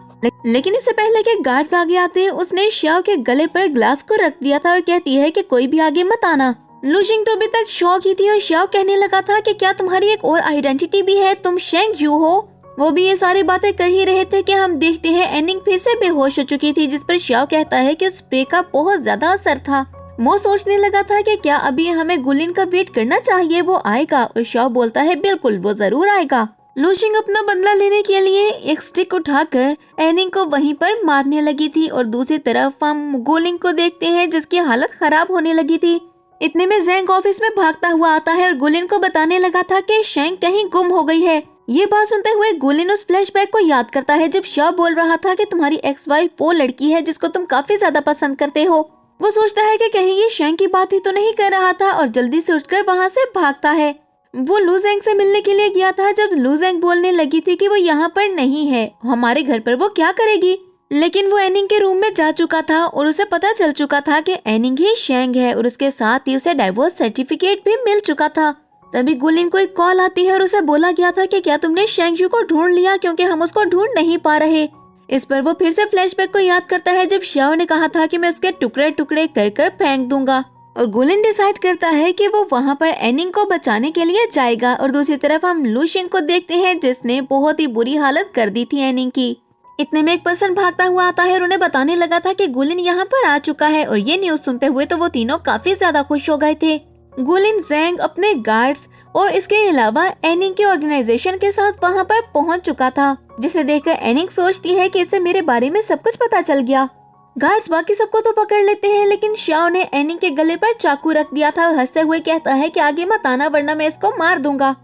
लेकिन इससे पहले कि गार्ड्स आगे आते उसने शियाओ के गले पर ग्लास को रख दिया था और कहती है कि कोई भी आगे मत आना। लूशिंग तो अभी तक शॉक ही थी और शियाओ कहने लगा था कि क्या तुम्हारी एक और आइडेंटिटी भी है, तुम शेंग यू हो। वो भी ये सारी बातें कर ही रहे थे कि हम देखते हैं एनिंग फिर से बेहोश हो चुकी थी, जिस पर शियाओ कहता है कि उस स्प्रे का बहुत ज्यादा असर था। वो सोचने लगा था कि क्या अभी हमें गुलिन का वेट करना चाहिए, वो आएगा, और शियाओ बोलता है बिल्कुल वो जरूर आएगा। लूशिंग अपना बदला लेने के लिए एक स्टिक उठाकर एनिंग को वहीं पर मारने लगी थी और दूसरी तरफ हम गुलिन को देखते हैं जिसकी हालत खराब होने लगी थी। इतने में ज़ेंग ऑफिस में भागता हुआ आता है और गुलिन को बताने लगा था कि शेंग कहीं गुम हो गई है। ये बात सुनते हुए गुलिन उस फ्लैशबैक को याद करता है जब शियाओ बोल रहा था कि तुम्हारी एक्स वाइफ वो लड़की है जिसको तुम काफी ज्यादा पसंद करते हो। वो सोचता है कि कहीं ये शेंग की बात ही तो नहीं कर रहा था और जल्दी से उठकर वहाँ से भागता है। वो लू ज़ेंग से मिलने के लिए गया था जब लू ज़ेंग बोलने लगी थी कि वो यहाँ पर नहीं है, हमारे घर पर वो क्या करेगी, लेकिन वो एनिंग के रूम में जा चुका था और उसे पता चल चुका था कि एनिंग ही शेंग है और उसके साथ ही उसे डाइवोर्स सर्टिफिकेट भी मिल चुका था। तभी गुलिन को एक कॉल आती है और उसे बोला गया था कि क्या तुमने शेंग यू को ढूंढ लिया, क्योंकि हम उसको ढूंढ नहीं पा रहे। इस पर वो फिर से फ्लैशबैक को याद करता है जब शियाओ ने कहा था कि मैं उसके टुकड़े टुकड़े कर कर फेंक दूंगा, और गुलिन डिसाइड करता है कि वो वहाँ पर एनिंग को बचाने के लिए जाएगा। और दूसरी तरफ हम लूशिंग को देखते हैं जिसने बहुत ही बुरी हालत कर दी थी एनिंग की। इतने में एक पर्सन भागता हुआ आता है और उन्हें बताने लगा था कि गुलिन यहाँ पर आ चुका है, और ये न्यूज सुनते हुए तो वो तीनों काफी ज्यादा खुश हो गए थे। गुलिन, ज़ेंग अपने गार्ड्स और इसके अलावा एनिंग के ऑर्गेनाइजेशन के साथ वहाँ पर पहुँच चुका था, जिसे देखकर एनिंग सोचती है कि इससे मेरे बारे में सब कुछ पता चल गया। गार्ड्स बाकी सबको तो पकड़ लेते हैं, लेकिन शियाओ ने एनिंग के गले पर चाकू रख दिया था और हंसते हुए कहता है कि आगे मत आना वरना मैं इसको मार दूंगा।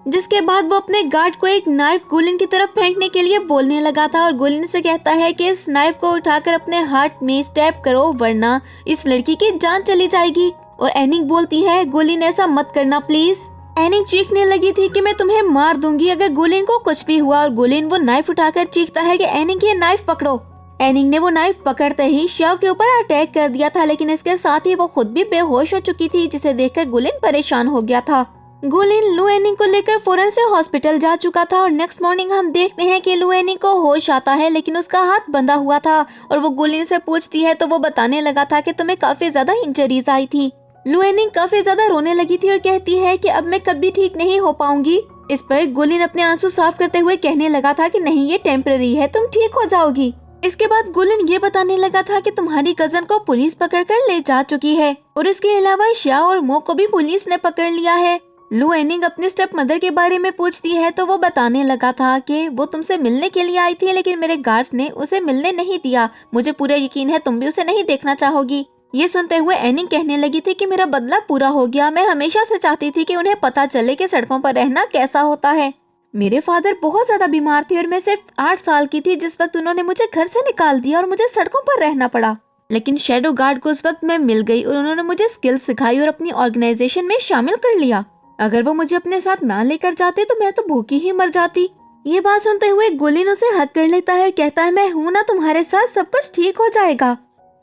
जिसके बाद वो अपने गार्ड को एक नाइफ गुलिन की तरफ फेंकने के लिए बोलने लगा था और गुलिन से कहता है कि इस नाइफ को उठाकर अपने हार्ट में स्टैब करो वरना इस लड़की की जान चली जाएगी। और एनिंग बोलती है गुलिन ऐसा मत करना प्लीज। एनिंग चीखने लगी थी कि मैं तुम्हें मार दूंगी अगर गुलिन को कुछ भी हुआ, और गुलिन वो नाइफ उठाकर चीखता है कि एनिंग ये नाइफ पकड़ो। एनिंग ने वो नाइफ पकड़ते ही शियाओ के ऊपर अटैक कर दिया था, लेकिन इसके साथ ही वो खुद भी बेहोश हो चुकी थी, जिसे देखकर गुलिन परेशान हो गया था। गुलिन लू एनिंग को लेकर फौरन से हॉस्पिटल जा चुका था और नेक्स्ट मॉर्निंग हम देखते हैं कि लू एनिंग को होश आता है, लेकिन उसका हाथ बंधा हुआ था और वो गुलिन से पूछती है तो वो बताने लगा था कि तुम्हें काफी ज्यादा इंजरीज आई थी। लू एनिंग काफी ज्यादा रोने लगी थी और कहती है कि अब मैं कभी ठीक नहीं हो पाऊंगी। इस पर गुलिन अपने आंसू साफ करते हुए कहने लगा था कि नहीं ये टेम्पररी है, तुम ठीक हो जाओगी। इसके बाद गुलिन ये बताने लगा था कि तुम्हारी कजन को पुलिस पकड़कर ले जा चुकी है और इसके अलावा शियाओ और मो को भी पुलिस ने पकड़ लिया है। लू एनिंग अपनी स्टेप मदर के बारे में पूछती है तो वो बताने लगा था कि वो तुमसे मिलने के लिए आई थी, लेकिन मेरे गार्ड्स ने उसे मिलने नहीं दिया। मुझे पूरा यकीन है तुम भी उसे नहीं देखना चाहोगी। ये सुनते हुए एनिंग कहने लगी थी कि मेरा बदला पूरा हो गया। मैं हमेशा से चाहती थी कि उन्हें पता चले कि सड़कों पर रहना कैसा होता है। मेरे फादर बहुत ज्यादा बीमार थे और मैं सिर्फ 8 साल की थी जिस वक्त उन्होंने मुझे घर से निकाल दिया और मुझे सड़कों पर रहना पड़ा। लेकिन शैडो गार्ड को उस वक्त मैं मिल गई और उन्होंने मुझे स्किल्स सिखाई और अपनी ऑर्गेनाइजेशन में शामिल कर लिया। अगर वो मुझे अपने साथ ना लेकर जाते तो मैं तो भूखी ही मर जाती। ये बात सुनते हुए गुलिन उसे हक कर लेता है और कहता है मैं हूँ ना तुम्हारे साथ, सब कुछ ठीक हो जाएगा।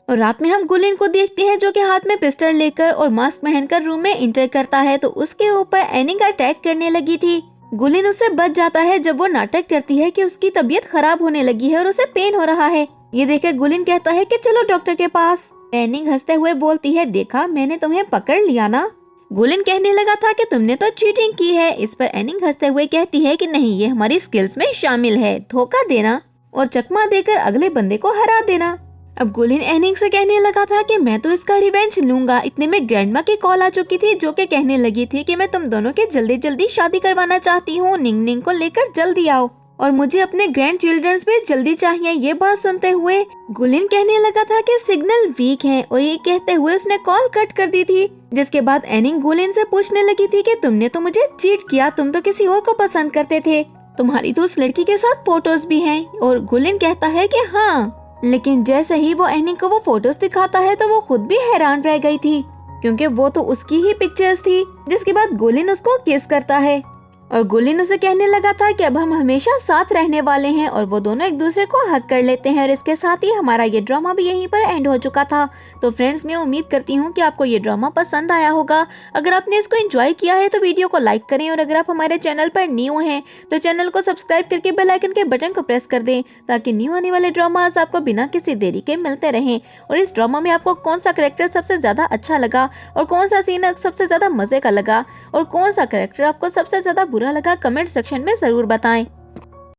और रात में हम गुलिन को देखते हैं जो कि हाथ में पिस्टल लेकर और मास्क पहनकर रूम में इंटर करता है तो उसके ऊपर एनिंग अटैक करने लगी थी। गुलिन उससे बच जाता है जब वो नाटक करती है कि उसकी तबीयत खराब होने लगी है और उसे पेन हो रहा है। ये देखकर गुलिन कहता है कि चलो डॉक्टर के पास। एनिंग हंसते हुए बोलती है देखा मैंने तुम्हें पकड़ लिया ना। गुलिन कहने लगा था कि तुमने तो चीटिंग की है। इस पर एनिंग हंसते हुए कहती है कि नहीं ये हमारी स्किल्स में शामिल है, धोखा देना और चकमा देकर अगले बंदे को हरा देना। अब गुलिन एनिंग से कहने लगा था कि मैं तो इसका रिवेंज लूंगा। इतने में ग्रैंडमा की कॉल आ चुकी थी जो कि कहने लगी थी कि मैं तुम दोनों के जल्दी जल्दी शादी करवाना चाहती हूँ, निंग निंग को लेकर जल्दी आओ और मुझे अपने ग्रैंड चिल्ड्रंस भी जल्दी चाहिए। ये बात सुनते हुए गुलिन कहने लगा था कि सिग्नल वीक है और ये कहते हुए उसने कॉल कट कर दी थी। जिसके बाद एनिंग गुलिन से पूछने लगी थी कि तुमने तो मुझे चीट किया, तुम तो किसी और को पसंद करते थे, तुम्हारी तो उस लड़की के साथ फोटोज भी हैं। और गुलिन कहता है कि हाँ, लेकिन जैसे ही वो एनिंग को वो फोटोज दिखाता है तो वो खुद भी हैरान रह गई थी क्योंकि वो तो उसकी ही पिक्चर्स थी। जिसके बाद गुलिन उसको किस करता है। और गुलिन उसे कहने लगा था कि अब हम हमेशा साथ रहने वाले हैं और वो दोनों एक दूसरे को हक कर लेते हैं। और इसके साथ ही हमारा ये ड्रामा भी यहीं पर एंड हो चुका था। तो फ्रेंड्स, मैं उम्मीद करती हूँ कि आपको ये ड्रामा पसंद आया होगा। अगर आपने इसको एंजॉय किया है तो वीडियो को लाइक करें, और अगर आप हमारे चैनल पर न्यू हैं तो चैनल को सब्सक्राइब करके बेल आइकन के बटन को प्रेस कर दें, ताकि न्यू आने वाले ड्रामास आपको बिना किसी देरी के मिलते रहें। और इस ड्रामा में आपको कौन सा कैरेक्टर सबसे ज्यादा अच्छा लगा, और कौन सा सीन सबसे ज्यादा मजे का लगा, और कौन सा कैरेक्टर आपको सबसे ज्यादा बुरा लगा, कमेंट सेक्शन में जरूर बताएं।